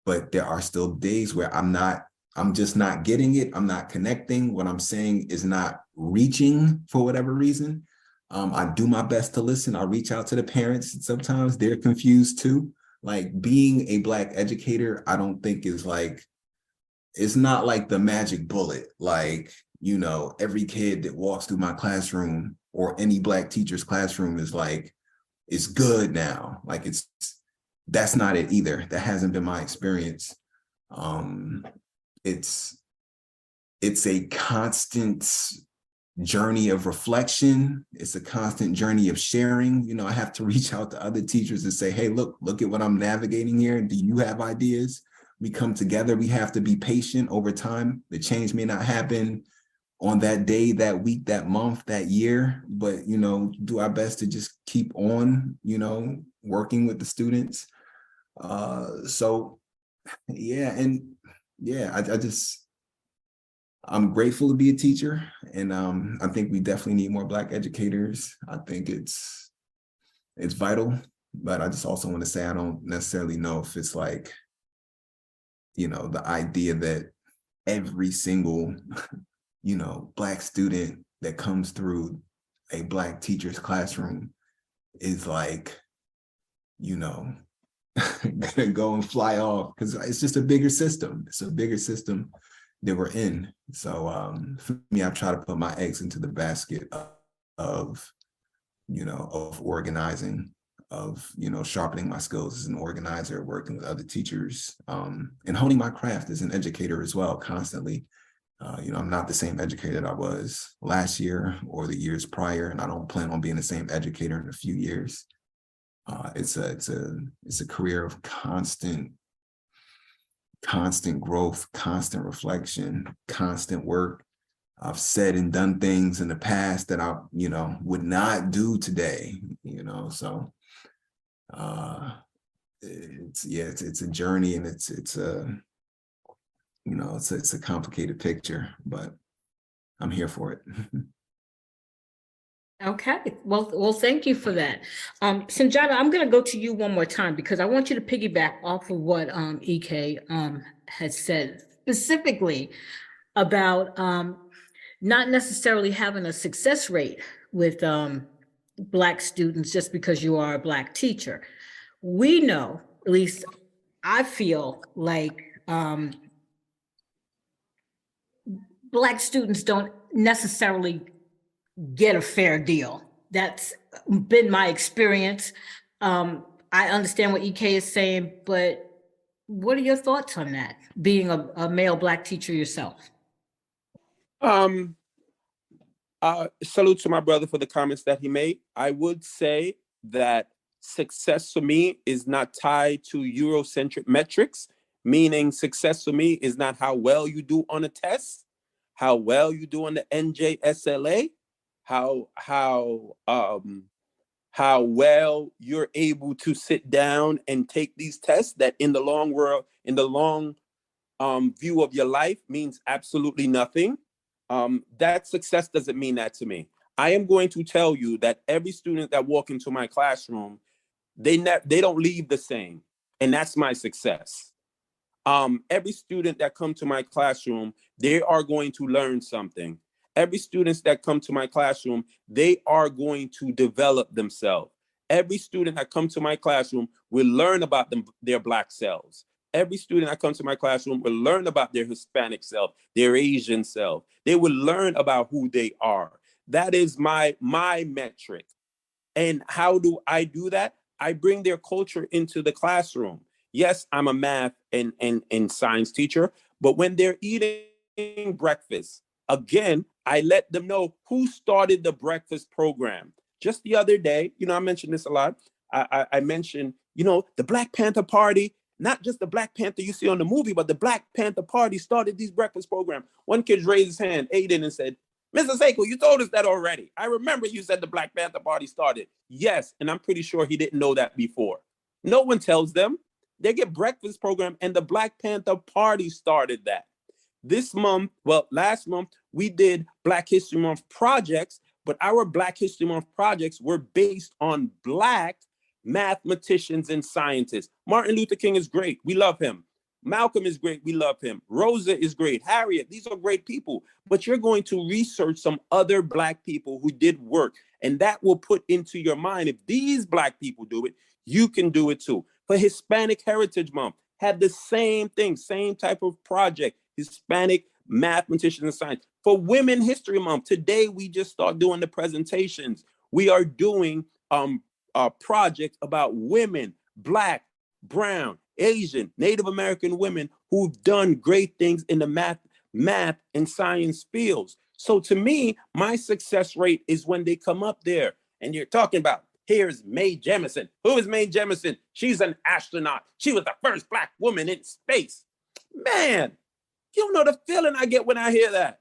but there are still days where I'm just not getting it. I'm not connecting. What I'm saying is not reaching for whatever reason. I do my best to listen. I reach out to the parents, and sometimes they're confused too. Like being a Black educator, I don't think is like, it's not like the magic bullet. Like, every kid that walks through my classroom or any Black teacher's classroom is like, it's good now. Like that's not it either. That hasn't been my experience. It's a constant journey of reflection. It's a constant journey of sharing. I have to reach out to other teachers and say, hey, look at what I'm navigating here. Do you have ideas? We come together. We have to be patient over time. The change may not happen on that day, that week, that month, that year, but, do our best to just keep on, working with the students. I'm grateful to be a teacher, and I think we definitely need more Black educators. I think it's vital, but I just also want to say I don't necessarily know if it's like, the idea that every single, Black student that comes through a Black teacher's classroom is like, gonna go and fly off, because it's just a bigger system. It's a bigger system that we're in. So for me, I've tried to put my eggs into the basket of organizing, of, sharpening my skills as an organizer, working with other teachers, and honing my craft as an educator as well, constantly. I'm not the same educator that I was last year or the years prior, and I don't plan on being the same educator in a few years. It's a career of constant growth, constant reflection, constant work. I've said and done things in the past that I, would not do today, so it's a journey, and it's a complicated picture, but I'm here for it. Okay, well, thank you for that. Sanjana, I'm going to go to you one more time because I want you to piggyback off of what EK has said, specifically about not necessarily having a success rate with Black students just because you are a Black teacher. We know, at least I feel like Black students don't necessarily get a fair deal. That's been my experience. I understand what EK is saying, but what are your thoughts on that, being a male Black teacher yourself? Salute to my brother for the comments that he made. I would say that success for me is not tied to Eurocentric metrics, meaning success for me is not how well you do on a test, how well you do on the NJSLA, how well you're able to sit down and take these tests that in the long view of your life means absolutely nothing. That success doesn't mean that to me. I am going to tell you that every student that walk into my classroom, they don't leave the same, and that's my success. Every student that come to my classroom, they are going to learn something. Every student that come to my classroom, they are going to develop themselves. Every student that come to my classroom will learn about their Black selves. Every student that comes to my classroom will learn about their Hispanic self, their Asian self. They will learn about who they are. That is my metric. And how do I do that? I bring their culture into the classroom. Yes, I'm a math and science teacher, but when they're eating breakfast, again, I let them know who started the breakfast program. Just the other day, I mentioned this a lot. I mentioned, the Black Panther Party, not just the Black Panther you see on the movie, but the Black Panther Party started these breakfast programs. One kid raised his hand, Aiden, and said, Mr. Seiko, you told us that already. I remember you said the Black Panther Party started. Yes, and I'm pretty sure he didn't know that before. No one tells them. They get breakfast program, and the Black Panther Party started that. Last month, we did Black History Month projects, but our Black History Month projects were based on Black mathematicians and scientists. Martin Luther King is great. We love him. Malcolm is great. We love him. Rosa is great. Harriet, these are great people. But you're going to research some other Black people who did work. And that will put into your mind, if these Black people do it, you can do it too. For Hispanic Heritage Month, had the same thing, same type of project, Hispanic mathematicians and science. For Women History Month, today we just start doing the presentations. We are doing a project about women, Black, brown, Asian, Native American women who've done great things in the math and science fields. So to me, my success rate is when they come up there and you're talking about, here's Mae Jemison. Who is Mae Jemison? She's an astronaut. She was the first Black woman in space. Man, you don't know the feeling I get when I hear that.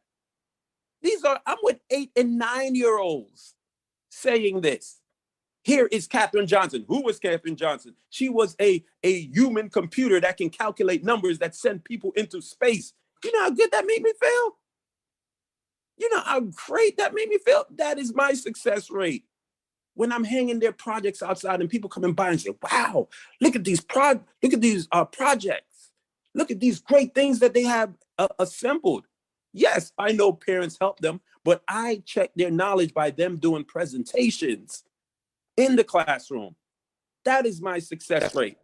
I'm with 8 and 9-year-olds saying this. Here is Katherine Johnson. Who was Katherine Johnson? She was a human computer that can calculate numbers that send people into space. You know how good that made me feel? You know how great that made me feel? That is my success rate. When I'm hanging their projects outside and people coming by and say, wow, look at these projects. Look at these great things that they have assembled. Yes, I know parents help them, but I check their knowledge by them doing presentations in the classroom. That is my success rate.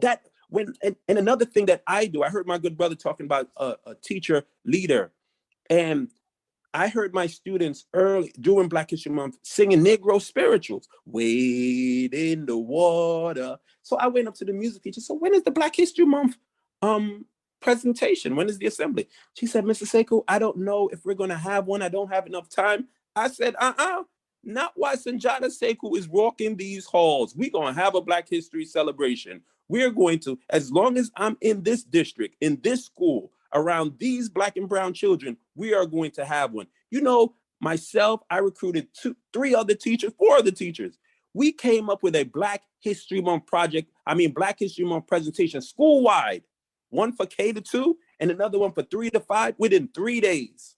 And another thing that I do, I heard my good brother talking about a teacher leader, and I heard my students early during Black History Month singing Negro spirituals, wade in the water. So I went up to the music teacher. So when is the Black History Month presentation? When is the assembly? She said, Mr. Sekou, I don't know if we're going to have one. I don't have enough time. I said, not while Sanjata Sekou is walking these halls. We're going to have a Black History celebration. We're going to, as long as I'm in this district, in this school, around these Black and brown children, we are going to have one. You know, myself, I recruited 4 other teachers. We came up with a Black History Month Black History Month presentation school-wide, one for K-2 and another one for 3 to 5 within 3 days.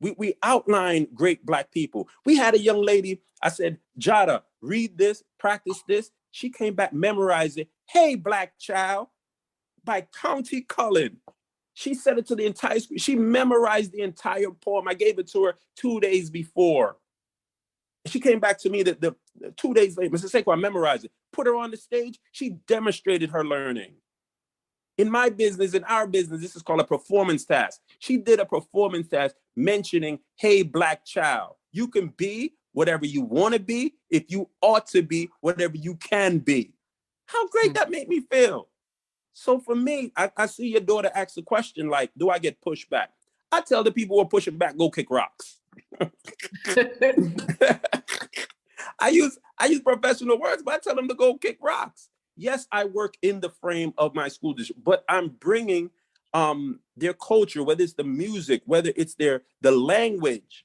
We outlined great Black people. We had a young lady, I said, Jada, read this, practice this. She came back, memorized it. Hey, Black Child, by County Cullen. She said it to the entire school. She memorized the entire poem. I gave it to her 2 days before. She came back to me the 2 days later. Mr. Sekou, I memorized it. Put her on the stage. She demonstrated her learning. In my business, in our business, this is called a performance task. She did a performance task mentioning, hey, Black child, you can be whatever you want to be if you ought to be whatever you can be. How great that made me feel. So for me, I see your daughter ask the question like, do I get pushed back? I tell the people who are pushing back, go kick rocks. I use professional words, but I tell them to go kick rocks. Yes, I work in the frame of my school district, but I'm bringing their culture, whether it's the music, whether it's the language.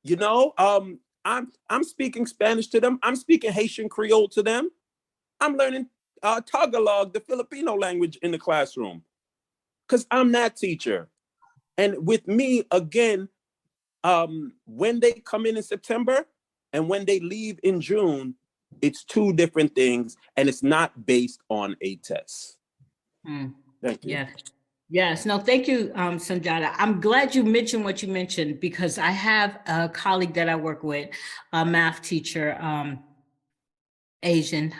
You know, I'm speaking Spanish to them. I'm speaking Haitian Creole to them. I'm learning Tagalog, the Filipino language, in the classroom, because I'm that teacher. And with me, again, when they come in September and when they leave in June, it's 2 different things, and it's not based on a test. Thank you. Yeah. Yes. No, thank you, Sanjata. I'm glad you mentioned what you mentioned, because I have a colleague that I work with, a math teacher, Asian,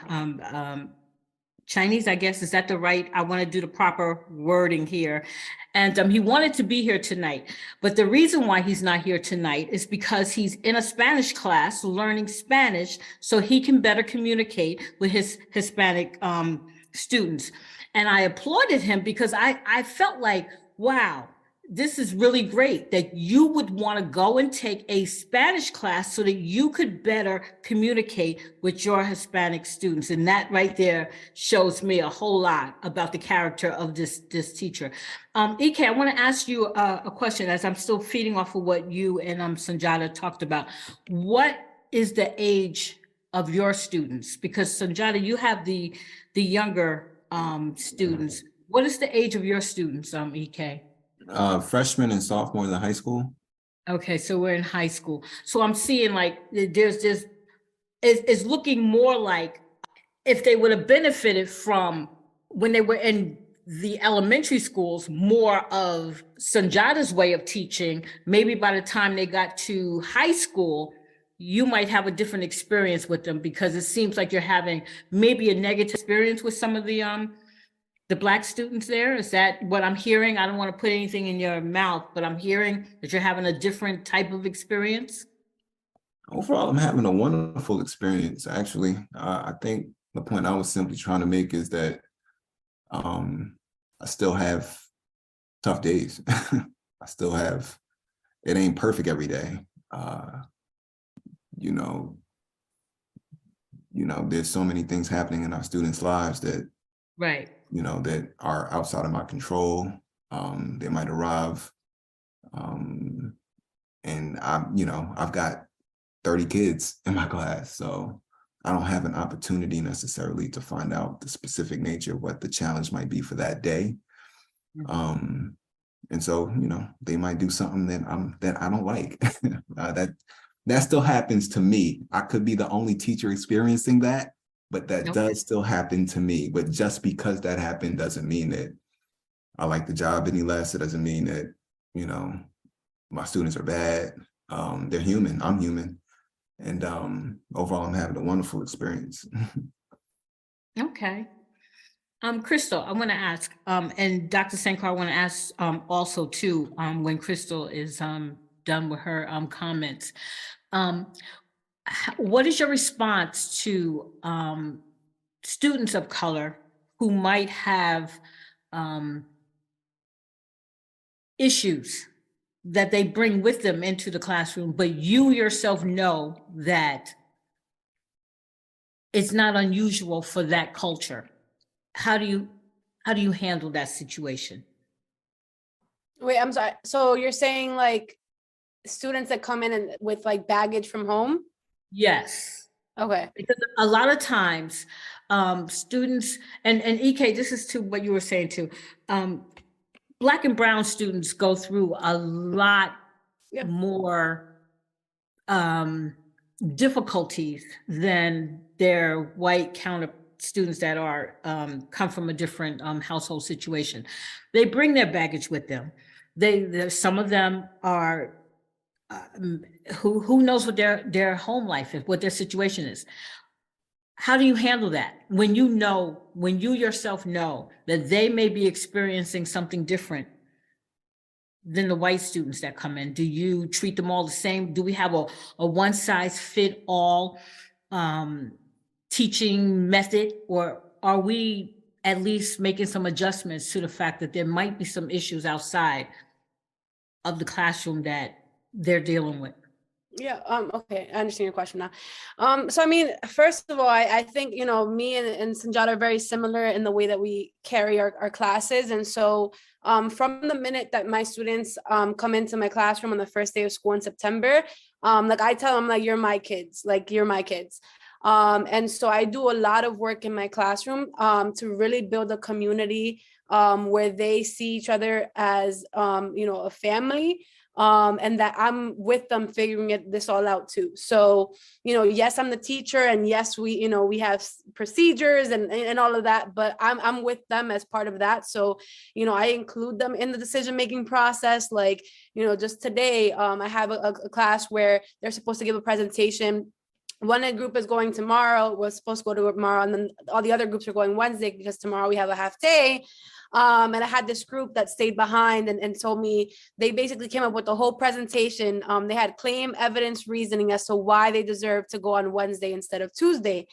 Chinese, I guess. Is that the right? I want to do the proper wording here. And he wanted to be here tonight. But the reason why he's not here tonight is because he's in a Spanish class learning Spanish so he can better communicate with his Hispanic students. And I applauded him because I felt like, wow, this is really great that you would want to go and take a Spanish class so that you could better communicate with your Hispanic students. And that right there shows me a whole lot about the character of this teacher. Ike, I want to ask you a question as I'm still feeding off of what you and Sanjata talked about. What is the age of your students? Because Sanjata, you have the younger students. What is the age of your students, Ike? Freshman and sophomore in high school. Okay, so we're in high school. So I'm seeing like it's looking more like if they would have benefited from when they were in the elementary schools, more of Sanjata's way of teaching, maybe by the time they got to high school, you might have a different experience with them, because it seems like you're having maybe a negative experience with some of the Black students there. Is that what I'm hearing? I don't want to put anything in your mouth, but I'm hearing that you're having a different type of experience. Overall, I'm having a wonderful experience, actually. I think the point I was simply trying to make is that I still have tough days. I still have, it ain't perfect every day. You know, there's so many things happening in our students' lives that, Right. that are outside of my control. They might arrive. And I've got 30 kids in my class, so I don't have an opportunity necessarily to find out the specific nature of what the challenge might be for that day. And so, they might do something that I don't like. That still happens to me. I could be the only teacher experiencing that, but that does still happen to me. But just because that happened doesn't mean that I like the job any less. It doesn't mean that, my students are bad. They're human. I'm human. And overall, I'm having a wonderful experience. Okay. Crystal, I want to ask, and Dr. Sankar, I want to ask also too, when Crystal is done with her comments. What is your response to students of color who might have issues that they bring with them into the classroom, but you yourself know that it's not unusual for that culture. How do you handle that situation? Wait, I'm sorry. So you're saying like students that come in and with like baggage from home? Yes. Okay. Because a lot of times, students, and EK, this is to what you were saying too. Black and brown students go through a lot Yeah. more difficulties than their white counter students that are come from a different household situation. They bring their baggage with them. Some of them are who knows what their home life is, what their situation is. How do you handle that when you yourself know that they may be experiencing something different than the white students that come in? Do you treat them all the same? Do we have a one size fit all teaching method, or are we at least making some adjustments to the fact that there might be some issues outside of the classroom that they're dealing with? Yeah, okay, I understand your question now. So I mean, first of all, I think, you know, me and Sanjata are very similar in the way that we carry our classes. And so from the minute that my students come into my classroom on the first day of school in September, like I tell them, like, you're my kids, like you're my kids. And so I do a lot of work in my classroom to really build a community where they see each other as, you know, a family. And that I'm with them figuring this all out too. So, you know, yes, I'm the teacher, and yes, we have procedures and all of that, but I'm with them as part of that. So, you know, I include them in the decision-making process. Like, you know, just today, I have a class where they're supposed to give a presentation. One group is going tomorrow, was supposed to go to tomorrow, and then all the other groups are going Wednesday because tomorrow we have a half day. And I had this group that stayed behind and told me they basically came up with the whole presentation. They had claim, evidence, reasoning as to why they deserve to go on Wednesday instead of Tuesday.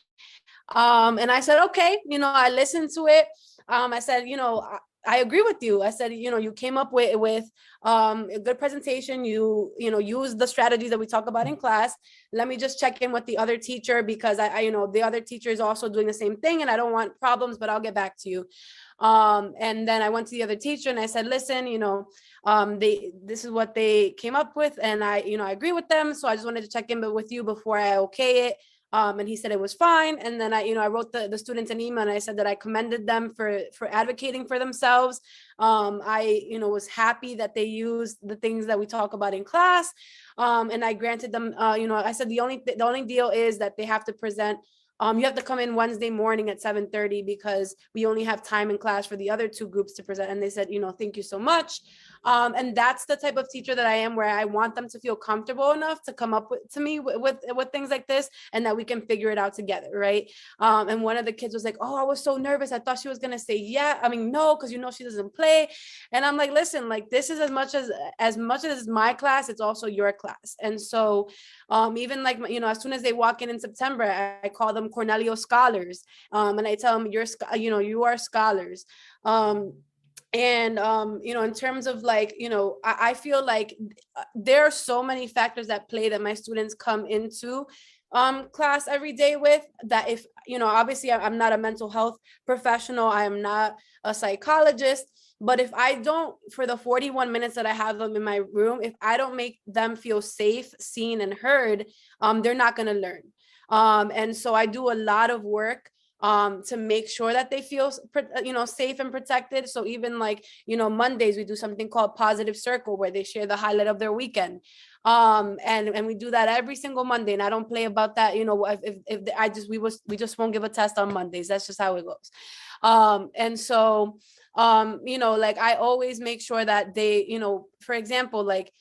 And I said, okay, you know, I listened to it. I said, you know, I agree with you. I said, you know, you came up with a good presentation. You know, use the strategies that we talk about in class. Let me just check in with the other teacher, because I you know, the other teacher is also doing the same thing, and I don't want problems, but I'll get back to you. And then I went to the other teacher and I said, listen, you know, this is what they came up with, and I agree with them. So I just wanted to check in with you before I okay it. And he said it was fine. And then I wrote the students an email, and I said that I commended them for advocating for themselves. I was happy that they used the things that we talk about in class. And I granted them, I said the only deal is that they have to present. You have to come in Wednesday morning at 7:30 because we only have time in class for the other two groups to present. And they said, thank you so much. And that's the type of teacher that I am, where I want them to feel comfortable enough to come up to me with things like this, and that we can figure it out together, right? And one of the kids was like, oh, I was so nervous. I thought she was gonna say yeah. I mean, no, because she doesn't play. And I'm like, listen, like, this is as much as my class, it's also your class. And so even like, as soon as they walk in September, I call them Cornelio scholars. And I tell them, you are scholars. And in terms of like, I feel like there are so many factors that play that my students come into class every day with, that if, obviously I'm not a mental health professional, I am not a psychologist, but if I don't, for the 41 minutes that I have them in my room, if I don't make them feel safe, seen, and heard, they're not going to learn. And so I do a lot of work to make sure that they feel, safe and protected. So even like, Mondays, we do something called Positive Circle, where they share the highlight of their weekend. And we do that every single Monday. And I don't play about that. We just won't give a test on Mondays. That's just how it goes. And so, like, I always make sure that they, for example, like,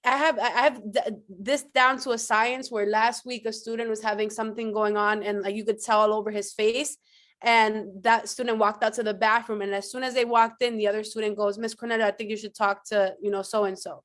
I have this down to a science, where last week a student was having something going on, and like you could tell all over his face, and that student walked out to the bathroom, and as soon as they walked in, the other student goes, Miss Cornetta, I think you should talk to, so-and-so.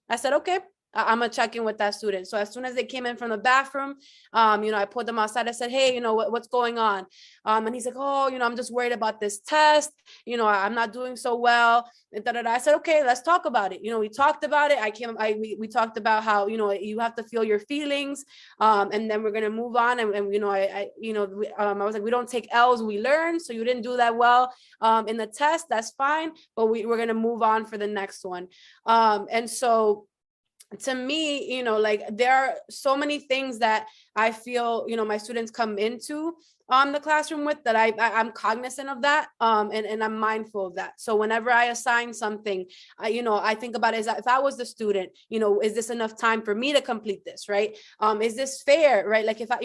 I said, okay. I'm gonna check in with that student. So as soon as they came in from the bathroom, I pulled them outside. I said, hey, what's going on? And he's like, oh, I'm just worried about this test. I'm not doing so well. And I said, okay, let's talk about it. We talked about it. We talked about how, you have to feel your feelings. And then we're going to move on. And I was like, we don't take L's, we learn. So you didn't do that well in the test. That's fine. But we're going to move on for the next one. And so to me, like there are so many things that I feel, my students come into the classroom with that I'm cognizant of that, and I'm mindful of that. So whenever I assign something, I think about it as if I was the student, is this enough time for me to complete this, right? Is this fair, right? Like if I,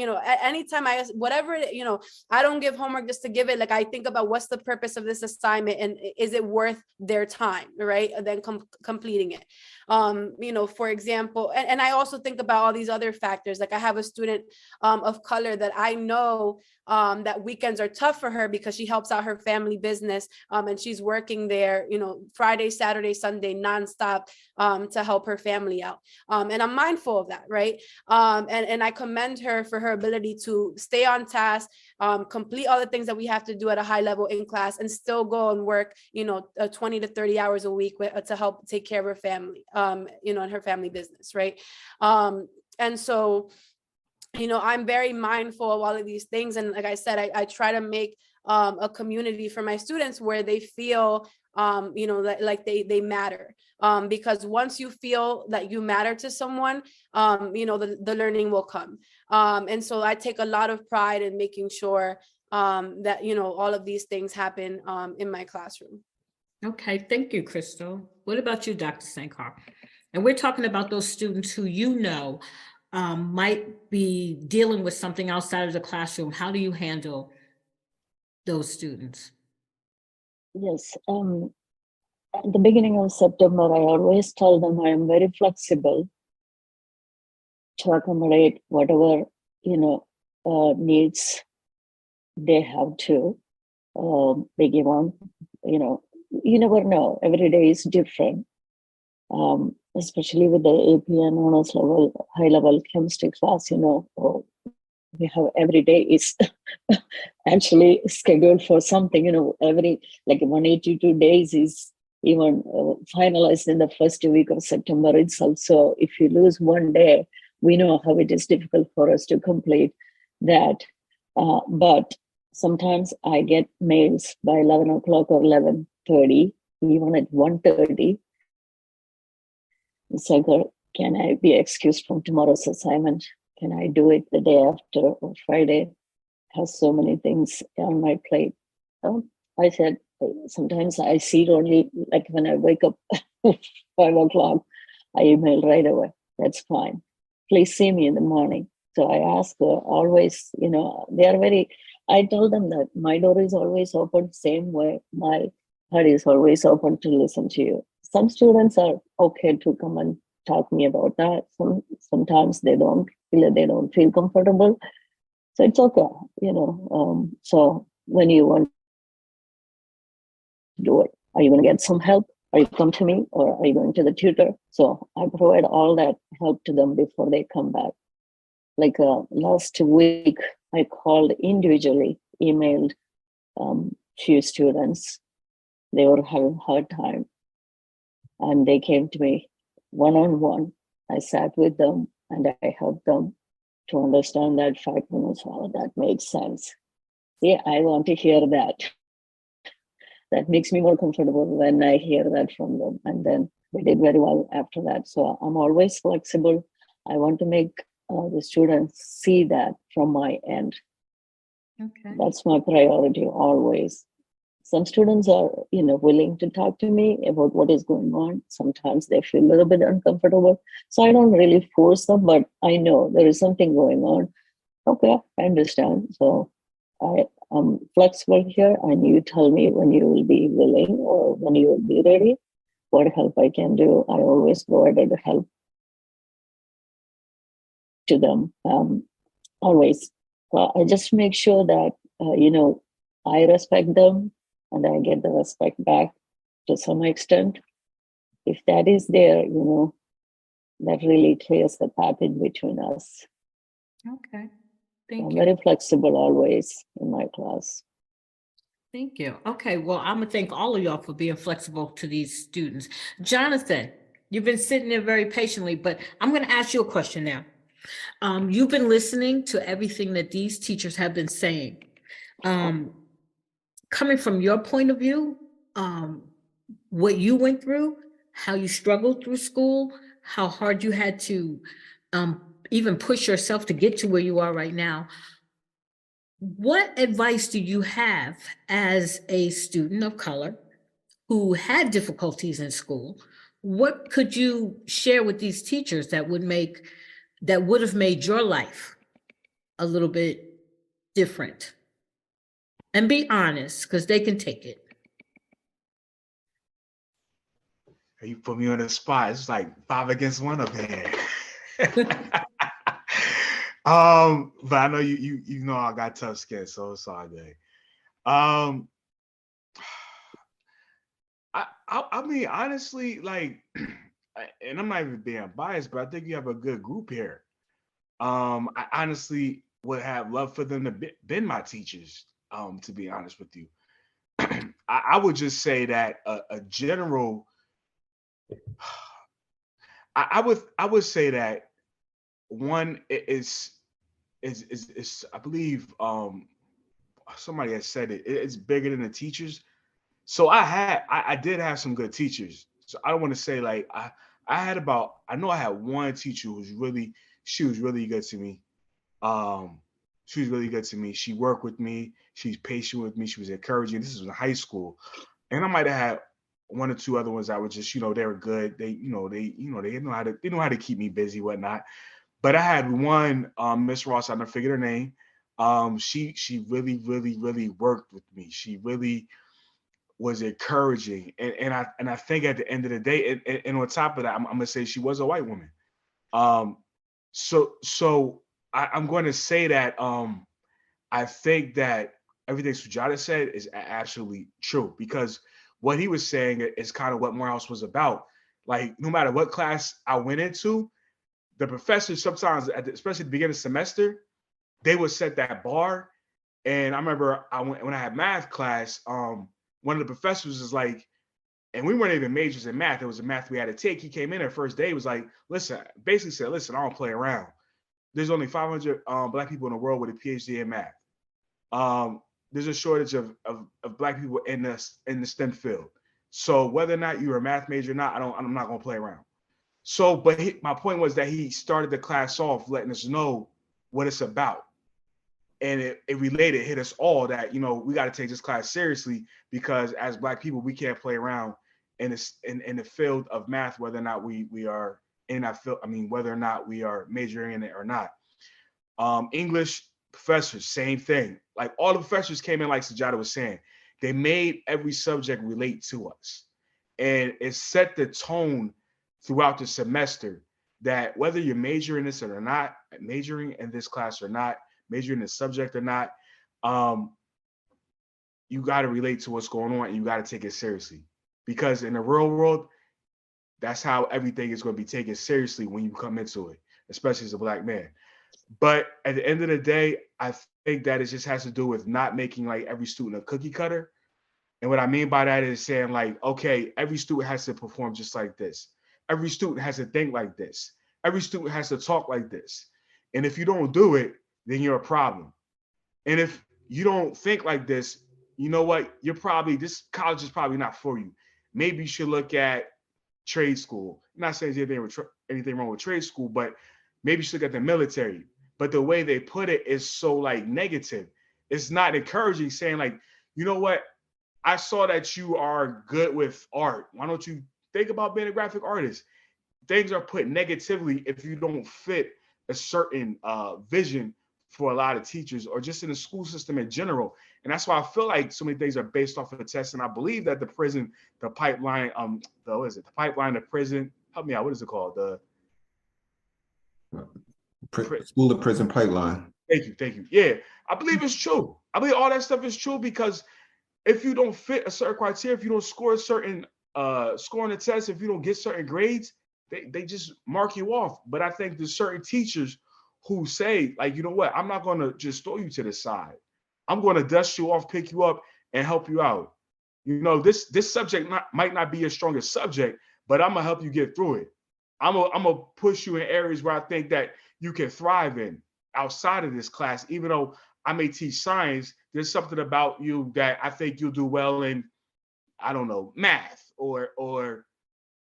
anytime whatever, I don't give homework just to give it. Like I think about what's the purpose of this assignment and is it worth their time, right? And then completing it. For example, and I also think about all these other factors. Like I have a student of color that I know that weekends are tough for her because she helps out her family business, and she's working there, Friday, Saturday, Sunday, nonstop, to help her family out. And I'm mindful of that, right? And I commend her for her ability to stay on task, complete all the things that we have to do at a high level in class, and still go and work, 20 to 30 hours a week to help take care of her family, and her family business, right? And so, I'm very mindful of all of these things. And like I said, I try to make a community for my students where they feel, like they matter. Because once you feel that you matter to someone, the learning will come. And so I take a lot of pride in making sure that, all of these things happen in my classroom. Okay, thank you, Crystal. What about you, Dr. Sankar? And we're talking about those students who might be dealing with something outside of the classroom. How do you handle those students? Yes. At the beginning of September, I always tell them I am very flexible to accommodate whatever, needs they have to be given. You never know. Every day is different. Especially with the AP and honors level, high level chemistry class, we have every day is actually scheduled for something, every like 182 days is even finalized in the first week of September itself. So if you lose one day, we know how it is difficult for us to complete that. But sometimes I get mails by 11 o'clock or 11:30, even at 1:30. It's like, can I be excused from tomorrow's assignment? Can I do it the day after or Friday? Has so many things on my plate. I said, sometimes I see it only like when I wake up 5 o'clock, I email right away. That's fine. Please see me in the morning. So I ask always, they are I tell them that my door is always open, same way my heart is always open to listen to you. Some students are okay to come and talk to me about that. Sometimes they don't feel comfortable. So it's okay, so when you want to do it, are you going to get some help? Are you come to me or are you going to the tutor? So I provide all that help to them before they come back. Like last week, I called individually, emailed few students. They were having a hard time. And they came to me one-on-one. I sat with them and I helped them to understand that 5 minutes, oh, that makes sense. Yeah, I want to hear that. That makes me more comfortable when I hear that from them. And then they did very well after that. So I'm always flexible. I want to make the students see that from my end. Okay. That's my priority always. Some students are, willing to talk to me about what is going on. Sometimes they feel a little bit uncomfortable. So I don't really force them, but I know there is something going on. Okay, I understand. So I'm flexible here, and you tell me when you will be willing or when you will be ready, what help I can do. I always provided help to them, always. So I just make sure that, I respect them and I get the respect back to some extent. If that is there, that really clears the path in between us. Okay, I'm thank you. very flexible always in my class. Thank you. Okay, well, I'm gonna thank all of y'all for being flexible to these students. Jonathan, you've been sitting there very patiently, but I'm gonna ask you a question now. You've been listening to everything that these teachers have been saying. Coming from your point of view, what you went through, how you struggled through school, how hard you had to even push yourself to get to where you are right now. What advice do you have as a student of color who had difficulties in school? What could you share with these teachers that would have made your life a little bit different? And be honest, because they can take it. You put me on the spot. It's like 5 against 1 up here. But I know you know I got tough skin, so it's all good. I mean, honestly, like, and I'm not even being biased, but I think you have a good group here. I honestly would have loved for them to been my teachers. To be honest with you, I would just say that a general. I would say that one is I believe somebody has said it's bigger than the teachers. So I did have some good teachers. So I don't want to say like I know I had one teacher she was really good to me. She was really good to me. She worked with me. She's patient with me. She was encouraging. This was in high school, and I might have had one or two other ones that were just, they were good. They know how to keep me busy, whatnot. But I had one, Miss Ross, I never figured her name. She really, really, really worked with me. She really was encouraging, and I think at the end of the day, and on top of that, I'm gonna say she was a white woman. Um, so I'm going to say that I think that everything Sujata said is absolutely true, because what he was saying is kind of what Morehouse was about. Like, no matter what class I went into, the professors sometimes, especially at the beginning of the semester, they would set that bar. And I remember when I had math class, one of the professors was like, and we weren't even majors in math. It was a math we had to take. He came in the first day, was like, basically said, listen, I don't play around. There's only 500 Black people in the world with a PhD in math. There's a shortage of Black people in the STEM field. So whether or not you're a math major or not, I'm not gonna play around. So, but my point was that he started the class off letting us know what it's about. And it hit us all that, we got to take this class seriously, because as Black people, we can't play around in the field of math, whether or not we are in that field. I mean, whether or not we are majoring in it or not. English professors, same thing. Like, all the professors came in, like Sujata was saying, they made every subject relate to us. And it set the tone throughout the semester that whether you're majoring in this or not, majoring in this class or not, majoring in this subject or not, you got to relate to what's going on, and you got to take it seriously. Because in the real world, that's how everything is going to be taken seriously when you come into it, especially as a Black man. But at the end of the day, I think that it just has to do with not making like every student a cookie cutter. And what I mean by that is saying, like, okay, every student has to perform just like this. Every student has to think like this. Every student has to talk like this. And if you don't do it, then you're a problem. And if you don't think like this, you know what? This college is probably not for you. Maybe you should look at trade school. I'm not saying there's anything wrong with trade school, but maybe you should look at the military. But the way they put it is so like negative. It's not encouraging, saying like, you know what? I saw that you are good with art. Why don't you think about being a graphic artist? Things are put negatively if you don't fit a certain vision for a lot of teachers, or just in the school system in general. And that's why I feel like so many things are based off of the test. And I believe that the pipeline, the pipeline to prison, help me out, what is it called? School to prison pipeline. Thank you. Yeah, I believe it's true. I believe all that stuff is true, because if you don't fit a certain criteria, if you don't score a certain score on the test, if you don't get certain grades, they just mark you off. But I think there's certain teachers who say, like, you know what, I'm not going to just throw you to the side. I'm going to dust you off, pick you up, and help you out. You know, this subject might not be your strongest subject, but I'm gonna help you get through it. I'm gonna push you in areas where I think that you can thrive in outside of this class. Even though I may teach science, there's something about you that I think you'll do well in, I don't know, math or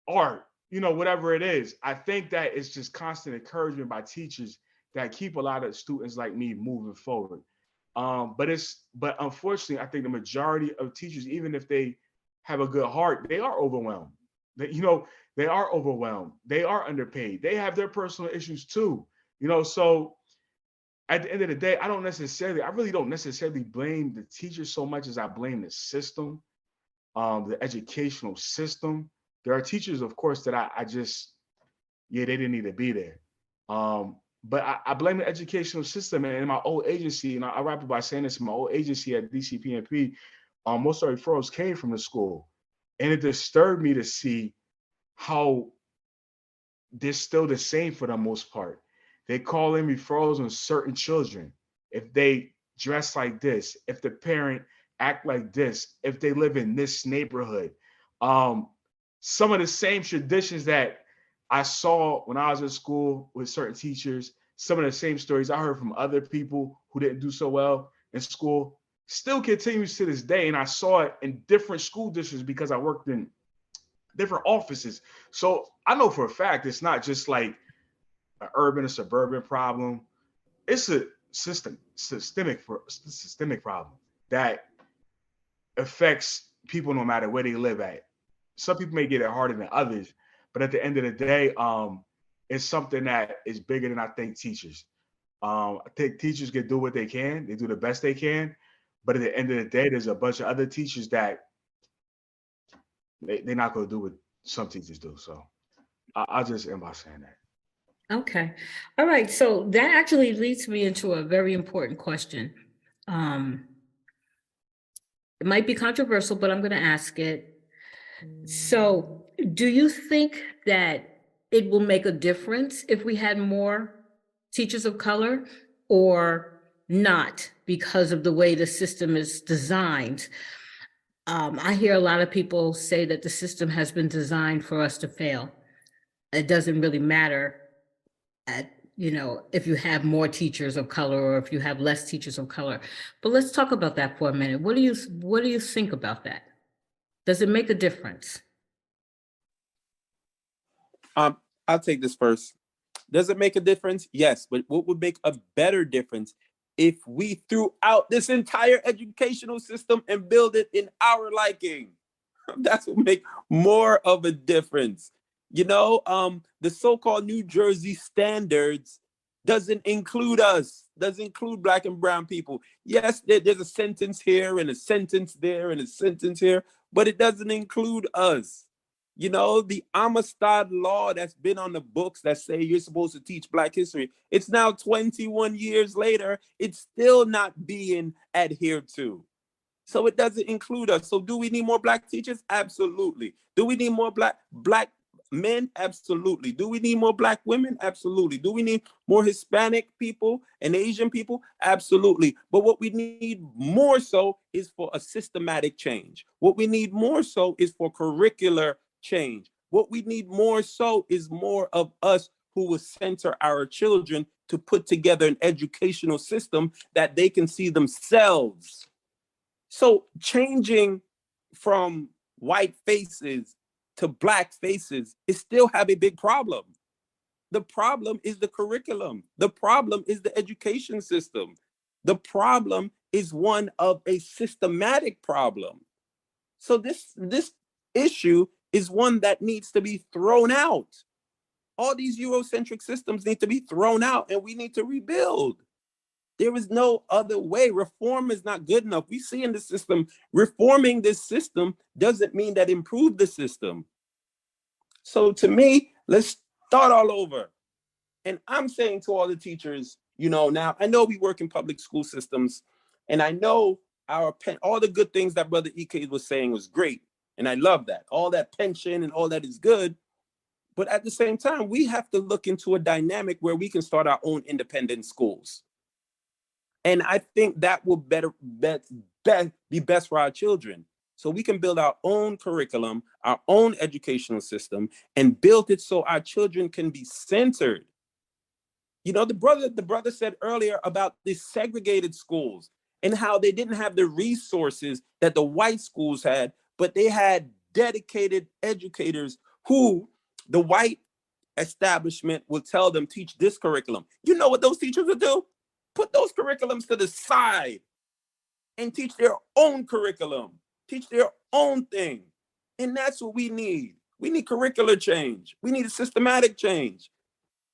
art, you know, whatever it is. I think that it's just constant encouragement by teachers that keep a lot of students like me moving forward. But unfortunately, I think the majority of teachers, even if they have a good heart, they are overwhelmed. They are overwhelmed. They are underpaid. They have their personal issues too. So at the end of the day, I really don't necessarily blame the teachers so much as I blame the system, the educational system. There are teachers, of course, that I just, yeah, they didn't need to be there. But I blame the educational system. And in my old agency, and I wrap up by saying this, in my old agency at DCPNP, most of our referrals came from the school. And it disturbed me to see how they're still the same for the most part. They call in referrals on certain children. If they dress like this, if the parent act like this, if they live in this neighborhood. Some of the same traditions that I saw when I was in school with certain teachers, some of the same stories I heard from other people who didn't do so well in school still continues to this day. And I saw it in different school districts because I worked in different offices. So I know for a fact it's not just like an urban or suburban problem. It's a systemic problem that affects people no matter where they live at. Some people may get it harder than others, but at the end of the day, it's something that is bigger than I think teachers. I think teachers can do what they can. They do the best they can. But at the end of the day, there's a bunch of other teachers that they're not going to do what some teachers do. So I'll just end by saying that. Okay. All right. So that actually leads me into a very important question. It might be controversial, but I'm going to ask it. So, do you think that it will make a difference if we had more teachers of color or not because of the way the system is designed? I hear a lot of people say that the system has been designed for us to fail. It doesn't really matter if you have more teachers of color or if you have less teachers of color. But let's talk about that for a minute. What do you think about that? Does it make a difference? I'll take this first. Does it make a difference? Yes, but what would make a better difference if we threw out this entire educational system and build it in our liking? That's what make more of a difference. The so-called New Jersey standards doesn't include us, doesn't include Black and brown people. Yes, there's a sentence here and a sentence there and a sentence here, but it doesn't include us. The Amistad law that's been on the books that say you're supposed to teach Black history, it's now 21 years later, it's still not being adhered to. So it doesn't include us. So do we need more Black teachers? Absolutely. Do we need more black men? Absolutely. Do we need more Black women? Absolutely. Do we need more Hispanic people and Asian people? Absolutely. But what we need more so is for a systematic change. What we need more so is for curricular change. What we need more so is more of us who will center our children to put together an educational system that they can see themselves. So changing from white faces to Black faces is still have a big problem. The problem is the curriculum. The problem is the education system. The problem is one of a systematic problem. So this issue is one that needs to be thrown out. All these Eurocentric systems need to be thrown out and we need to rebuild. There is no other way. Reform is not good enough. We see in the system, reforming this system doesn't mean that improve the system. So to me, let's start all over. And I'm saying to all the teachers, now I know we work in public school systems and I know all the good things that Brother EK was saying was great. And I love that. All that pension and all that is good. But at the same time, we have to look into a dynamic where we can start our own independent schools. And I think that will be best for our children. So we can build our own curriculum, our own educational system, and build it so our children can be centered. You know, the brother said earlier about the segregated schools and how they didn't have the resources that the white schools had, but they had dedicated educators who the white establishment will tell them, teach this curriculum. You know what those teachers will do? Put those curriculums to the side and teach their own curriculum, teach their own thing. And that's what we need. We need curricular change. We need a systematic change.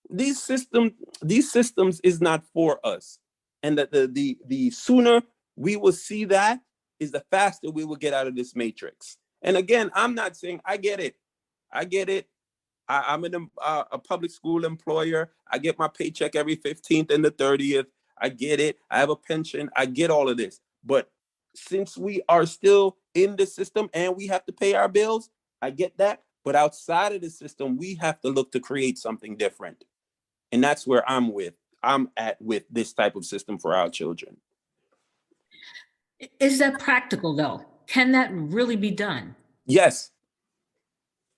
These systems is not for us. And the sooner we will see that is the faster we will get out of this matrix. And again, I'm not saying, I get it. I'm a public school employer. I get my paycheck every 15th and the 30th. I get it. I have a pension. I get all of this. But since we are still in the system and we have to pay our bills, I get that. But outside of the system, we have to look to create something different. And that's where I'm at with this type of system for our children. Is that practical though? Can that really be done? Yes.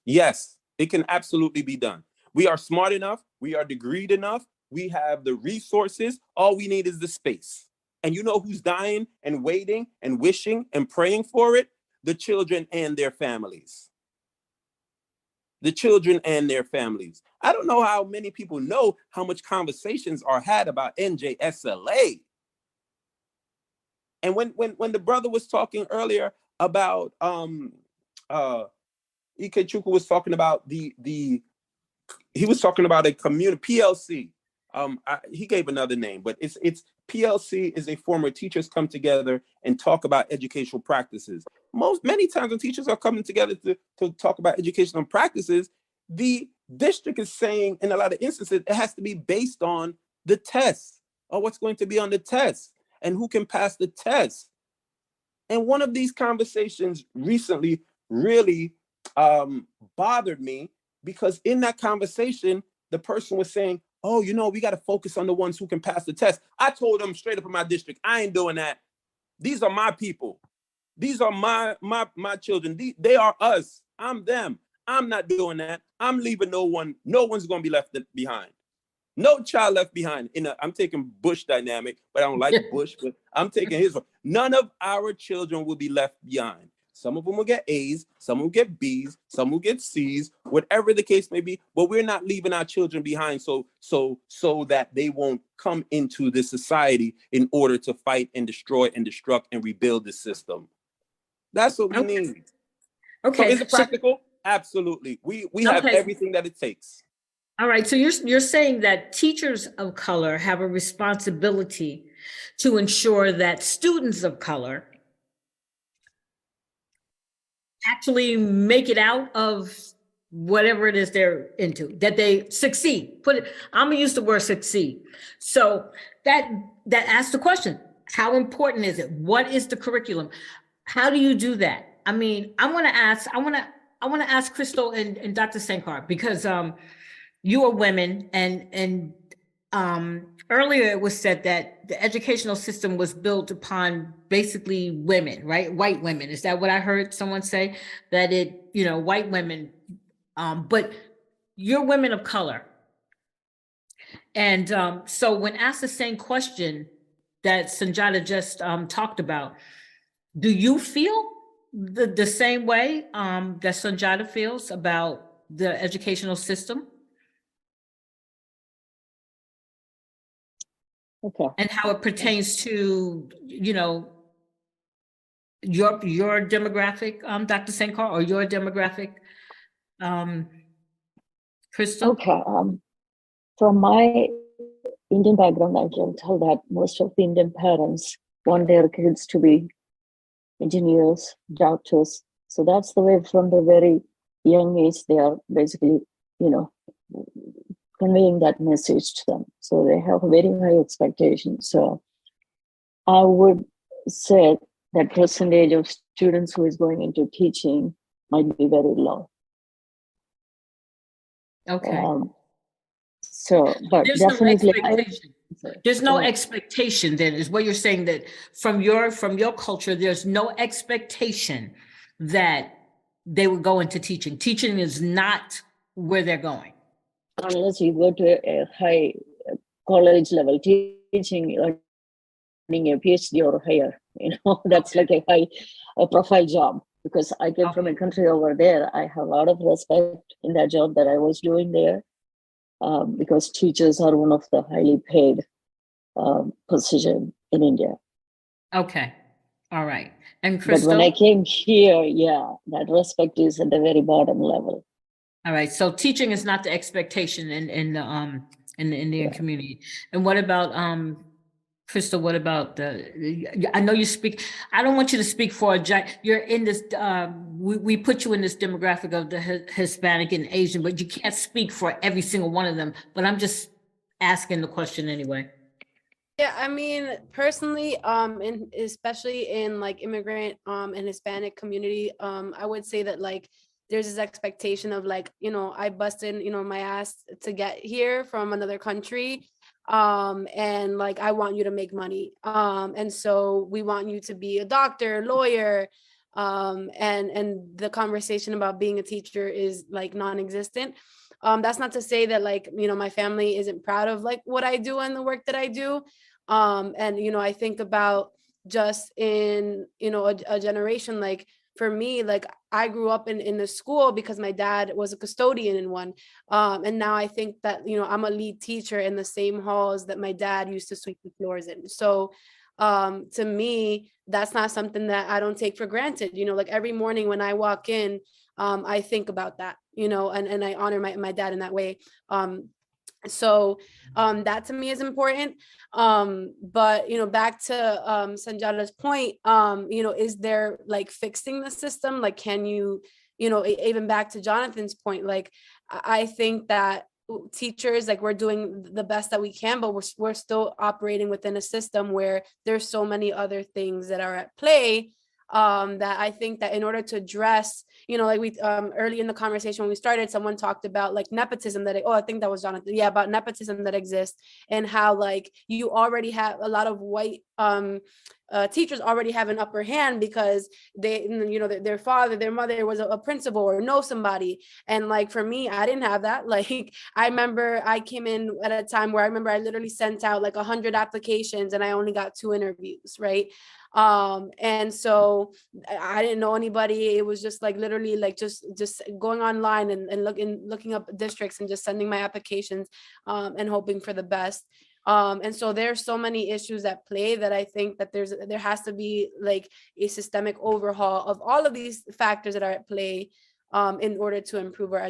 Yes, it can absolutely be done. We are smart enough. We are degreed enough. We have the resources. All we need is the space. And you know who's dying and waiting and wishing and praying for it? The children and their families. The children and their families. I don't know how many people know how much conversations are had about NJSLA. And when the brother was talking earlier about Ikechukwu was talking about he was talking about a community PLC. He gave another name, but it's PLC is a form where teachers come together and talk about educational practices. Many times when teachers are coming together to talk about educational practices, the district is saying in a lot of instances, it has to be based on the test or what's going to be on the test and who can pass the test. And one of these conversations recently really bothered me because in that conversation, the person was saying, oh, you know, we got to focus on the ones who can pass the test. I told them straight up in my district, I ain't doing that. These are my people. These are my children. They are us. I'm them. I'm not doing that. I'm leaving no one's going to be left behind. No child left behind. I'm taking Bush dynamic, but I don't like Bush, but I'm taking his one. None of our children will be left behind. Some of them will get A's, some will get B's, some will get C's, whatever the case may be, but we're not leaving our children behind so that they won't come into this society in order to fight and destroy and destruct and rebuild the system. That's what we need. Okay. So is it practical? Absolutely. We have everything that it takes. All right. So you're saying that teachers of color have a responsibility to ensure that students of color actually make it out of whatever it is they're into, that they succeed. I'm gonna use the word succeed. So that asks the question, how important is it? What is the curriculum? How do you do that? I mean, I want to ask Crystal and Dr. Sankar, because you are women, and earlier it was said that the educational system was built upon basically women, right? White women. Is that what I heard someone say? That white women, but you're women of color. And so when asked the same question that Sanjata just talked about, do you feel the same way that Sanjata feels about the educational system? Okay. And how it pertains to, your demographic, Dr. Sankar, or your demographic, Crystal? Okay. From my Indian background, I can tell that most of the Indian parents want their kids to be engineers, doctors. So that's the way from the very young age, they are basically, conveying that message to them. So they have a very high expectation. So I would say that percentage of students who is going into teaching might be very low. Okay. So, but There's no definitely, expectation. There's no expectation then, is what you're saying, that from your culture, there's no expectation that they would go into teaching. Teaching is not where they're going. unless you go to a high college level teaching, earning a PhD or higher, that's like a high profile job. Because I came from a country over there, I have a lot of respect in that job that I was doing there, because teachers are one of the highly paid position in India. Okay. All right. And But when I Crystal? came here, yeah, that respect is at the very bottom level. All right. So teaching is not the expectation in the Indian community. And what about Crystal, what about I know you speak, I don't want you to speak for you're in this, we put you in this demographic of the Hispanic and Asian, but you can't speak for every single one of them. But I'm just asking the question anyway. Yeah, I mean, personally, and especially in like immigrant and Hispanic community, I would say that like there's this expectation of like, I busted, my ass to get here from another country. And like I want you to make money. And so we want you to be a doctor, lawyer, and the conversation about being a teacher is like non-existent. That's not to say that like, my family isn't proud of like what I do and the work that I do. And I think about just in a generation, like for me, like I grew up in the school because my dad was a custodian in one, and now I think that I'm a lead teacher in the same halls that my dad used to sweep the floors in. So to me, that's not something that I don't take for granted. Like every morning when I walk in, I think about that, and I honor my dad in that way. So that to me is important. But back to Sanjana's point, is there like fixing the system? Like, can you, even back to Jonathan's point, like I think that teachers, like we're doing the best that we can, but we're still operating within a system where there's so many other things that are at play, that I think that in order to address, like we early in the conversation when we started, someone talked about like nepotism I think that was Jonathan, yeah, about nepotism that exists, and how like you already have a lot of white teachers already have an upper hand because they, their father, their mother was a principal or know somebody. And like for me, I didn't have that. Like I remember I came in at a time where I literally sent out like 100 applications and I only got 2 interviews, right? And so I didn't know anybody. It was just like literally like just going online and looking up districts and just sending my applications, and hoping for the best. And so there's so many issues at play that I think that there has to be like a systemic overhaul of all of these factors that are at play, in order to improve our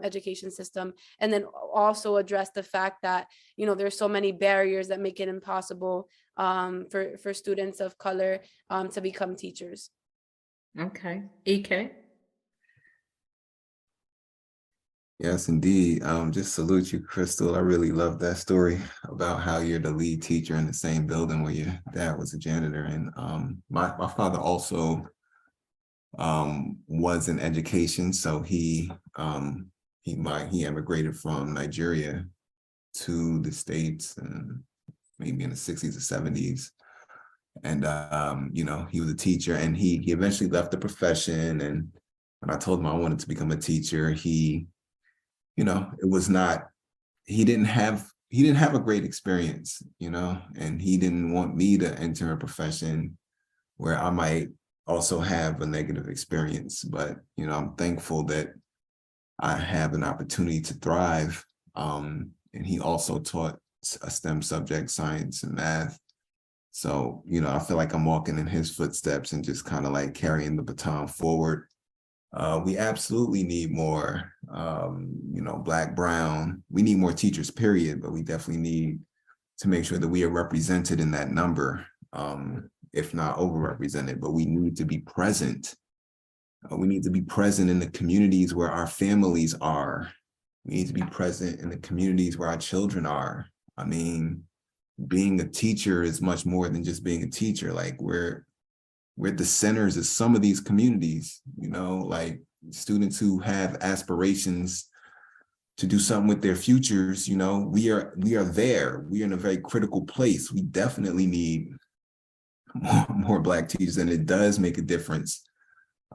education system, and then also address the fact that there's so many barriers that make it impossible for students of color to become teachers. Okay. EK? Yes, indeed. Just salute you, Crystal. I really love that story about how you're the lead teacher in the same building where your dad was a janitor. And my father also was in education. So he immigrated from Nigeria to the States, and maybe in the 60s or 70s. And he was a teacher, and he eventually left the profession. And when I told him I wanted to become a teacher, it was not, he didn't have a great experience, and he didn't want me to enter a profession where I might also have a negative experience. But, I'm thankful that I have an opportunity to thrive. And he also taught a STEM subject, science and math. So, I feel like I'm walking in his footsteps and just kind of like carrying the baton forward. We absolutely need more, Black, brown. We need more teachers, period, but we definitely need to make sure that we are represented in that number, if not overrepresented, but we need to be present. We need to be present in the communities where our families are. We need to be present in the communities where our children are. I mean, being a teacher is much more than just being a teacher. Like we're the centers of some of these communities, like students who have aspirations to do something with their futures, you know, we are there. We are in a very critical place. We definitely need more Black teachers, and it does make a difference.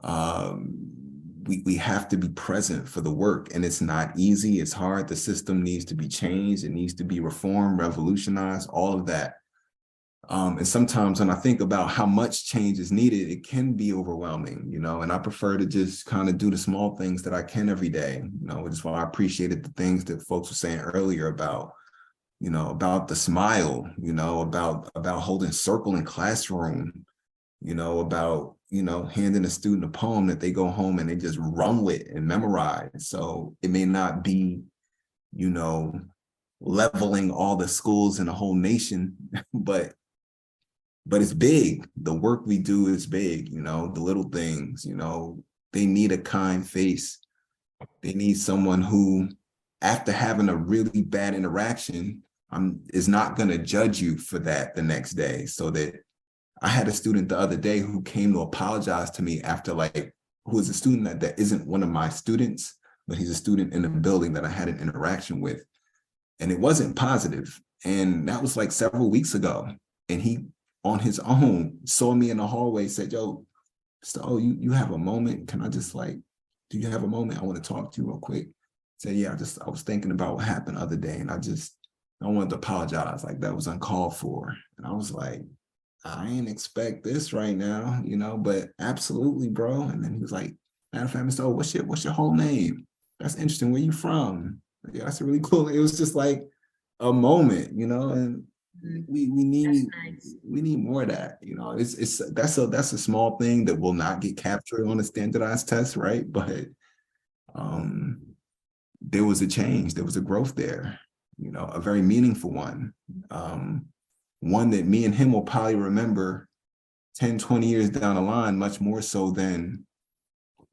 We have to be present for the work, and it's not easy. It's hard. The system needs to be changed. It needs to be reformed, revolutionized, all of that. And sometimes when I think about how much change is needed, it can be overwhelming, you know, and I prefer to just kind of do the small things that I can every day, you know, which is why I appreciated the things that folks were saying earlier about, you know, about the smile, you know, about holding circle in classroom, you know, about, you know, handing a student a poem that they go home and they just run with and memorize. So it may not be, you know, leveling all the schools in the whole nation, but it's big. The work we do is big, you know, the little things, you know, they need a kind face. They need someone who, after having a really bad interaction, is not going to judge you for that the next day. So that I had a student the other day who came to apologize to me after, like, who is a student that isn't one of my students, but he's a student in the building that I had an interaction with. And it wasn't positive. And that was like several weeks ago. And he, on his own, saw me in the hallway, said, yo, so you have a moment? Can I just, like, do you have a moment? I want to talk to you real quick. I said, yeah, I was thinking about what happened the other day, and I wanted to apologize. Like, that was uncalled for. And I was like, I ain't expect this right now, you know, but absolutely, bro. And then he was like, matter of fact, Mr. O, what's your whole name? That's interesting. Where you from? Yeah, that's really cool. It was just like a moment, you know, and we need more of that, you know. That's a small thing that will not get captured on a standardized test, right? But there was a change, there was a growth there, you know, a very meaningful one. One that me and him will probably remember 10, 20 years down the line, much more so than,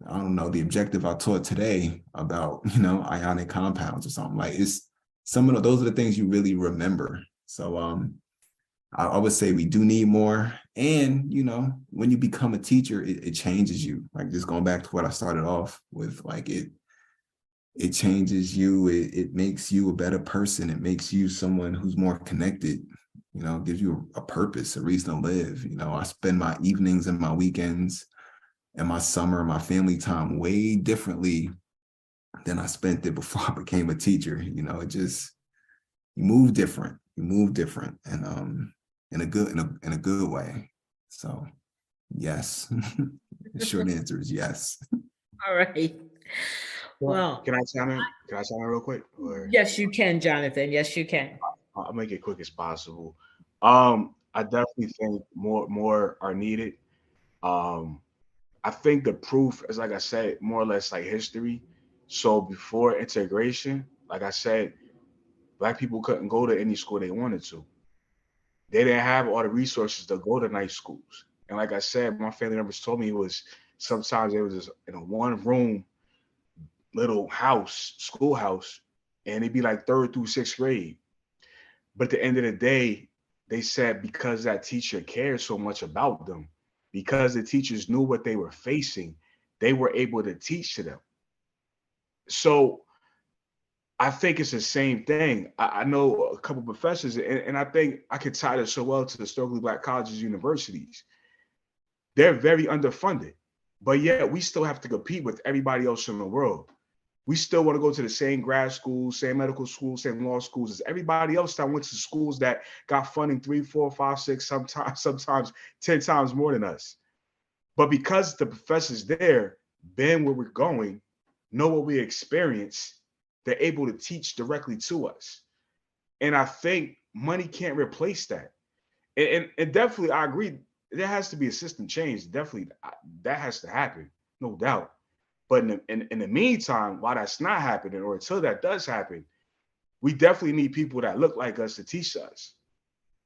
I don't know, the objective I taught today about, you know, ionic compounds or something. Like, it's those are the things you really remember. So I would say we do need more. And, you know, when you become a teacher, it changes you. Like, just going back to what I started off with, like, it changes you. It makes you a better person. It makes you someone who's more connected, you know, gives you a purpose, a reason to live. You know, I spend my evenings and my weekends and my summer, my family time way differently than I spent it before I became a teacher. You know, you move different, and in a good way. So yes, the short answer is yes. All right. Well, Can I chime in? Real quick? Or yes, you can, Jonathan. Yes, you can. I'll make it quick as possible. I definitely think more are needed. I think the proof is, like I said, more or less like history. So before integration, like I said, Black people couldn't go to any school they wanted to. They didn't have all the resources to go to nice schools. And like I said, my family members told me it was sometimes it was just in a one room little house, schoolhouse, and it'd be like third through sixth grade. But at the end of the day, they said because that teacher cared so much about them, because the teachers knew what they were facing, they were able to teach to them. So I think it's the same thing. I know a couple of professors, and I think I could tie this so well to the historically Black colleges, universities. They're very underfunded, but yet we still have to compete with everybody else in the world. We still want to go to the same grad schools, same medical schools, same law schools as everybody else that went to schools that got funding 3, 4, 5, 6, sometimes 10 times more than us. But because the professors there been where we're going, know what we experience, they're able to teach directly to us. And I think money can't replace that. And definitely, I agree, there has to be a system change. Definitely, that has to happen, no doubt. But in the meantime, while that's not happening, or until that does happen, we definitely need people that look like us to teach us.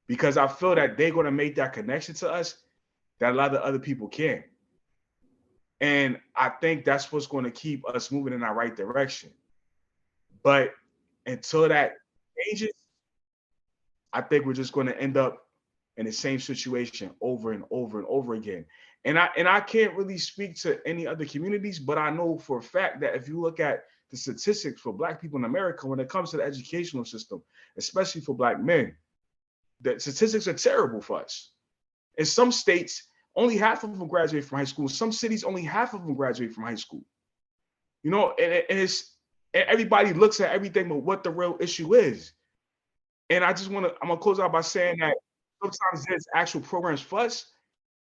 Because I feel that they're going to make that connection to us that a lot of other people can't. And I think that's what's going to keep us moving in our right direction. But until that changes, I think we're just going to end up in the same situation over and over and over again. And I can't really speak to any other communities, but I know for a fact that if you look at the statistics for Black people in America when it comes to the educational system, especially for Black men. The statistics are terrible for us. In some states, only half of them graduate from high school. Some cities, only half of them graduate from high school. You know, and everybody looks at everything but what the real issue is. And I'm gonna close out by saying that sometimes there's actual programs for us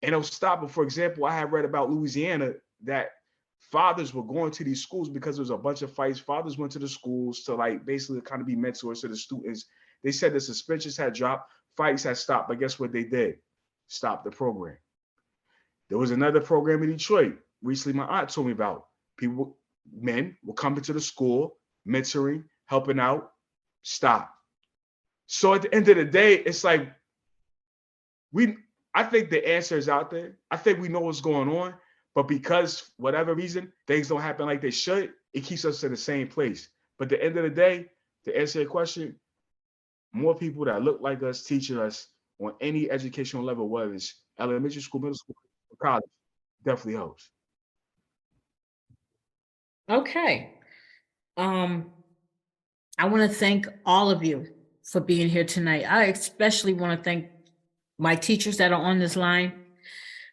and it'll stop. But for example, I have read about Louisiana that fathers were going to these schools because there was a bunch of fights. Fathers went to the schools to like basically kind of be mentors to the students. They said the suspensions had dropped, fights had stopped, but guess what they did? Stop the program. There was another program in Detroit recently my aunt told me about. Men were coming to the school, mentoring, helping out, stop. So at the end of the day, it's like I think the answer is out there. I think we know what's going on, but because whatever reason things don't happen like they should, it keeps us in the same place. But at the end of the day, to answer your question, more people that look like us teaching us on any educational level, whether it's elementary school, middle school, or college, definitely helps. Okay. I want to thank all of you for being here tonight. I especially want to thank my teachers that are on this line,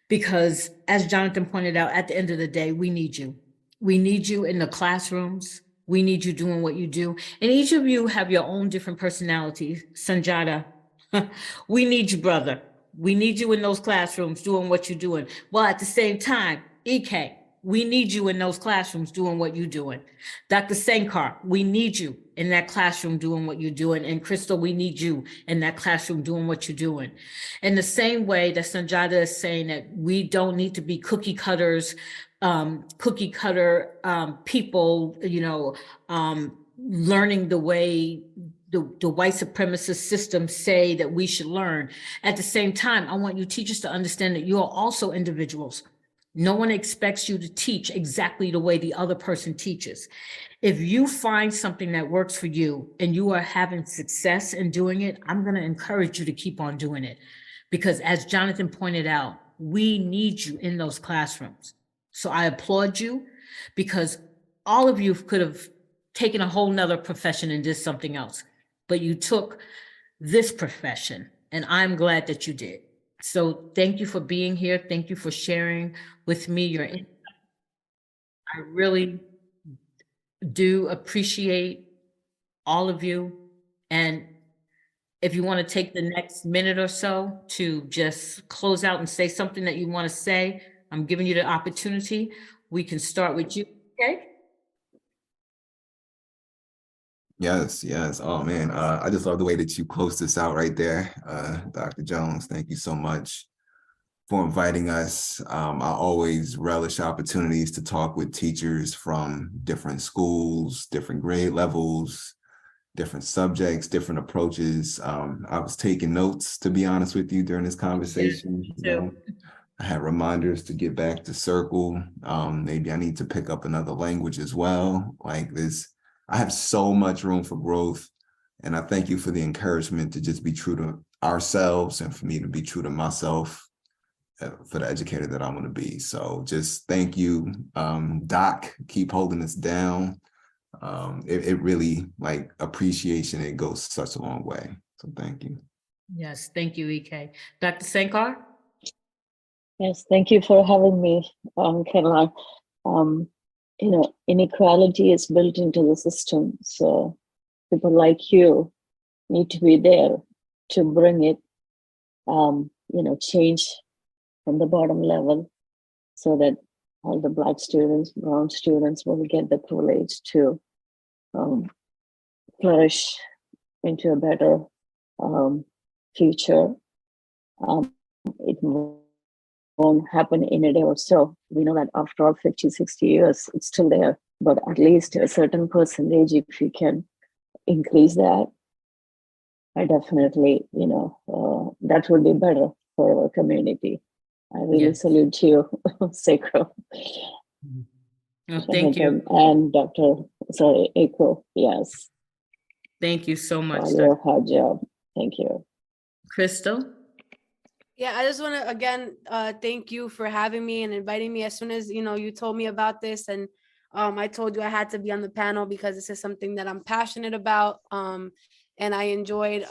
because as Jonathan pointed out, at the end of the day, we need you. We need you in the classrooms. We need you doing what you do. And each of you have your own different personalities. Sanjata, we need you, brother. We need you in those classrooms doing what you're doing. While at the same time, EK, we need you in those classrooms doing what you're doing. Dr. Sankar, we need you in that classroom doing what you're doing. And Crystal, we need you in that classroom doing what you're doing. In the same way that Sanjata is saying that we don't need to be cookie cutter people, learning the way the white supremacist system say that we should learn. At the same time, I want you teachers to understand that you are also individuals. No one expects you to teach exactly the way the other person teaches. If you find something that works for you and you are having success in doing it, I'm going to encourage you to keep on doing it. Because as Jonathan pointed out, we need you in those classrooms. So I applaud you, because all of you could have taken a whole nother profession and did something else, but you took this profession, and I'm glad that you did. So thank you for being here. Thank you for sharing with me your insight. I really do appreciate all of you. And if you want to take the next minute or so to just close out and say something that you want to say, I'm giving you the opportunity. We can start with you, okay? Yes, yes. Oh man, I just love the way that you closed this out right there. Dr. Jones, thank you so much for inviting us. I always relish opportunities to talk with teachers from different schools, different grade levels, different subjects, different approaches. I was taking notes, to be honest with you, during this conversation. too. I had reminders to get back to circle. Maybe I need to pick up another language as well. Like this, I have so much room for growth. And I thank you for the encouragement to just be true to ourselves and for me to be true to myself, for the educator that I want to be. So just thank you, Doc, keep holding us down. It really, like, appreciation, it goes such a long way. So thank you. Yes, thank you, EK. Dr. Sankar? Yes, thank you for having me, Caroline. Inequality is built into the system. So people like you need to be there to bring it, change from the bottom level, so that all the Black students, brown students will get the privilege to flourish into a better future. It won't happen in a day or so. We know that after all 50, 60 years, it's still there. But at least a certain percentage, if you can increase that, I definitely, that would be better for our community. I really salute you, Sekro. Oh, thank you. And Dr. Eko, yes. Thank you so much. For your hard job. Thank you. Crystal? Yeah, I just want to again thank you for having me and inviting me. As soon as you told me about this, and I told you I had to be on the panel because this is something that I'm passionate about. And I enjoyed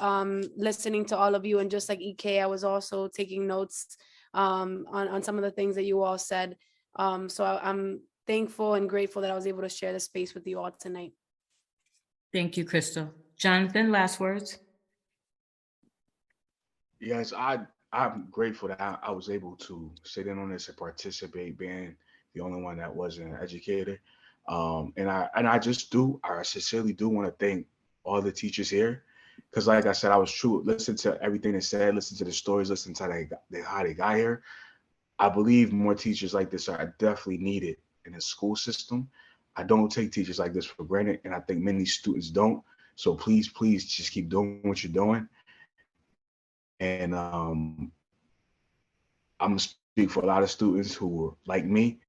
listening to all of you. And just like EK, I was also taking notes on some of the things that you all said. So I'm thankful and grateful that I was able to share the space with you all tonight. Thank you, Crystal. Jonathan, last words. Yes, I'm grateful that I was able to sit in on this and participate, being the only one that wasn't an educator. And I sincerely do want to thank all the teachers here, because like I said, I was true. Listen to everything they said, listen to the stories, listen to how they got here. I believe more teachers like this are definitely needed in the school system. I don't take teachers like this for granted, and I think many students don't. So please, please just keep doing what you're doing. And I'm gonna speak for a lot of students who were like me.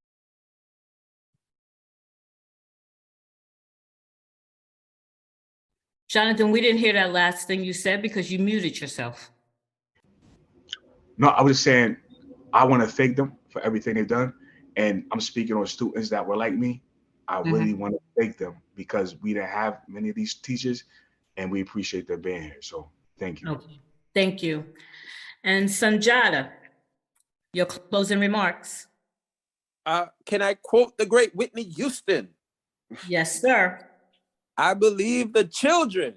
Jonathan, we didn't hear that last thing you said because you muted yourself. No, I was saying I want to thank them for everything they've done. And I'm speaking on students that were like me. I really want to thank them because we didn't have many of these teachers, and we appreciate them being here. So thank you. Okay. Thank you. And Sanjata, your closing remarks. Can I quote the great Whitney Houston? Yes, sir. I believe the children.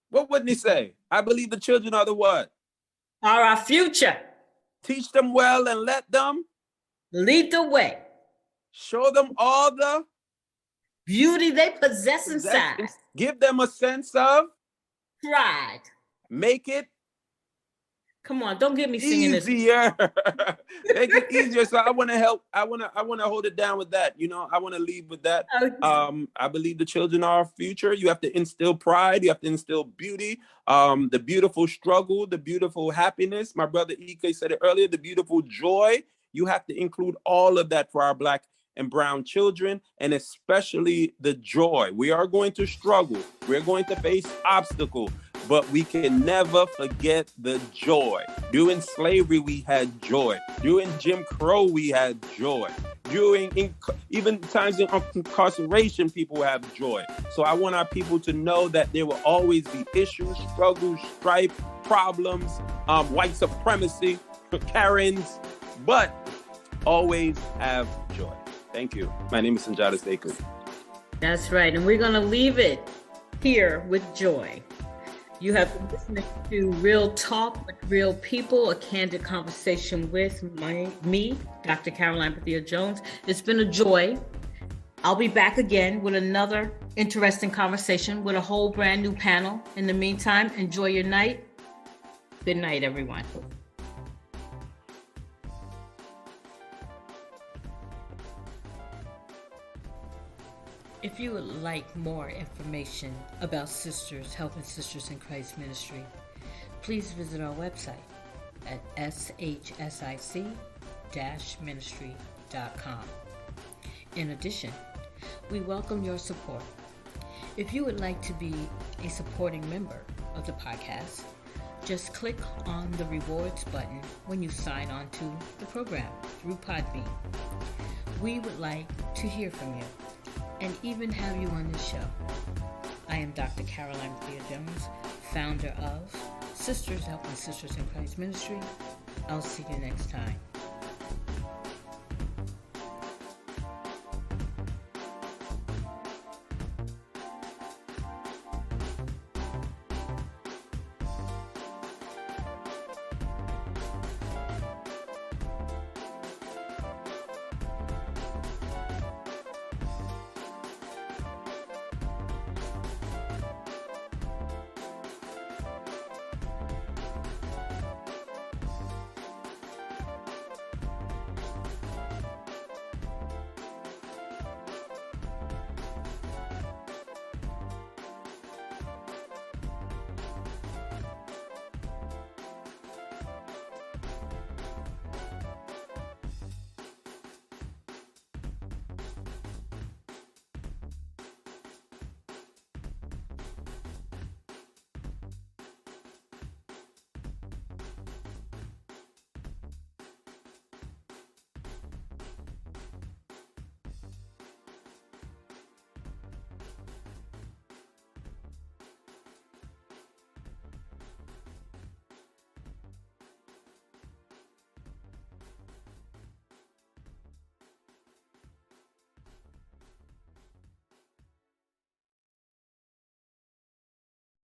What wouldn't he say? I believe the children are the what? Are our future. Teach them well and let them Lead the way. show them all the Beauty they possess inside. Give them a sense of Pride. make it Come on, don't get me singing this. easier. Make it easier. So I want to help. I want to hold it down with that. You know, I want to leave with that. Okay. I believe the children are our future. You have to instill pride. You have to instill beauty. The beautiful struggle, the beautiful happiness. My brother Ike said it earlier. The beautiful joy. You have to include all of that for our Black and brown children, and especially the joy. We are going to struggle. We're going to face obstacles, but we can never forget the joy. During slavery, we had joy. During Jim Crow, we had joy. During even times in incarceration, people have joy. So I want our people to know that there will always be issues, struggles, strife, problems, white supremacy, Karens, but always have joy. Thank you. My name is Sanjata Sekou. That's right. And we're going to leave it here with joy. You have been listening to Real Talk with Real People, a candid conversation with me, Dr. Caroline Bethea-Jones. It's been a joy. I'll be back again with another interesting conversation with a whole brand new panel. In the meantime, enjoy your night. Good night, everyone. If you would like more information about Sisters, Helping Sisters in Christ Ministry, please visit our website at shsic-ministry.com. In addition, we welcome your support. If you would like to be a supporting member of the podcast, just click on the rewards button when you sign on to the program through Podbean. We would like to hear from you and even have you on this show. I am Dr. Caroline Bethea-Jones, founder of Sisters Helping Sisters in Christ Ministry. I'll see you next time.